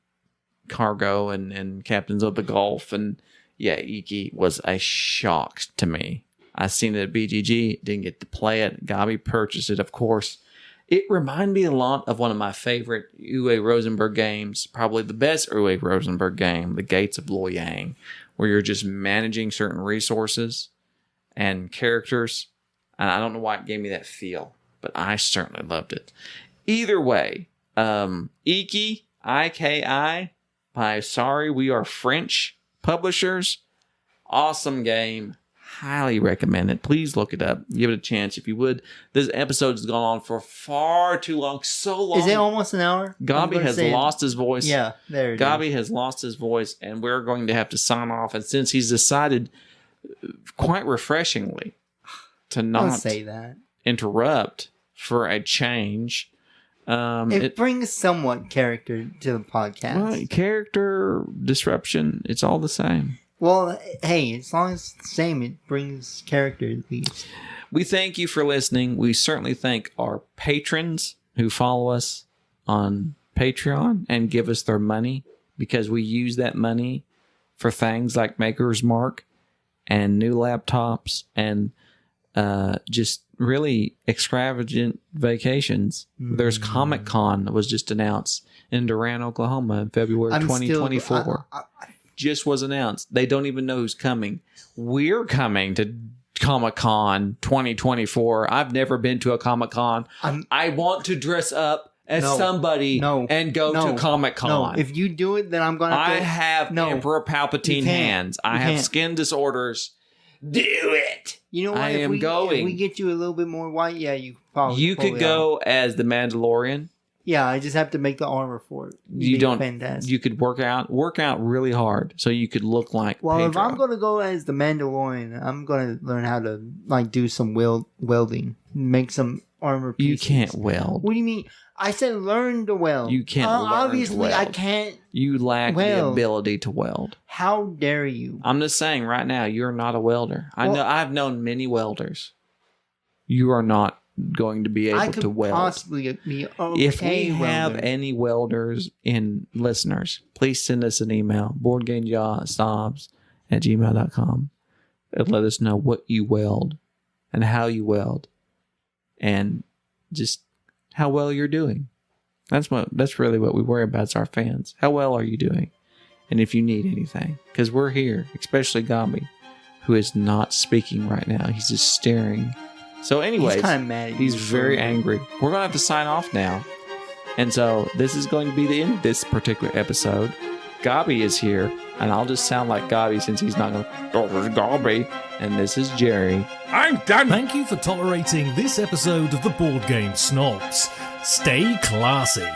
Cargo and Captains of the Gulf. And yeah, IKI was a shock to me. I seen it at BGG, didn't get to play it. Gaby purchased it, of course. It reminded me a lot of one of my favorite Uwe Rosenberg games, probably the best Uwe Rosenberg game, The Gates of Loyang, where you're just managing certain resources and characters. And I don't know why it gave me that feel, but I certainly loved it. Either way, IKI, IKI, by Sorry We Are French publishers. Awesome game. Highly recommend it. Please look it up. Give it a chance if you would. This episode has gone on for far too long. So long. Is it almost an hour? Gaby has lost his voice. Yeah, there it is. Gaby has lost his voice, and we're going to have to sign off. And since he's decided, quite refreshingly, to Don't not say that. interrupt for a change, It brings somewhat character to the podcast. well, character disruption, it's all the same. Well, hey, as long as it's the same, it brings character at least. We thank you for listening. We certainly thank our patrons who follow us on Patreon and give us their money, because we use that money for things like Maker's Mark and new laptops and just really extravagant vacations. There's Comic-Con that was just announced in Durant, Oklahoma in February 2024. Just was announced. They don't even know who's coming. We're coming to Comic-Con 2024. I've never been to a Comic-Con. I want to dress up as somebody and go to Comic-Con. No, if you do it, then I'm going to I have Emperor Palpatine hands. I have skin disorders Do it. You know what? I am If going. we get you a little bit more white, yeah, you probably. You pull could it go off. as the Mandalorian. Yeah, I just have to make the armor for it. You Be don't. Fantastic. You could work out really hard, so you could look like. Well, Pedro. if I'm gonna go as the Mandalorian, I'm gonna learn how to like do some welding, make some armor you pieces. can't weld. What do you mean? I said learn to weld. You can't learn to Obviously, I weld. can't. You lack the Weld. ability to weld. How dare you? I'm just saying right now, you're not a welder. Well- I've known many welders. You are not going to be I able could to weld. possibly be okay. If we have welder. any welders in listeners, please send us an email, boardgamesnobs@gmail.com, and let us know what you weld and how you weld and just how well you're doing. That's really what we worry about as our fans. How well are you doing? And if you need anything, because we're here, especially Gaby, who is not speaking right now. He's just staring. So anyways, he's kind of mad at he's you very for- angry. We're going to have to sign off now. And so this is going to be the end of this particular episode. Gaby is here, and I'll just sound like Gaby since he's not going to. Oh, there's Gaby. And this is Jerry. I'm done. Thank you for tolerating this episode of the Board Game Snobs. Stay classy.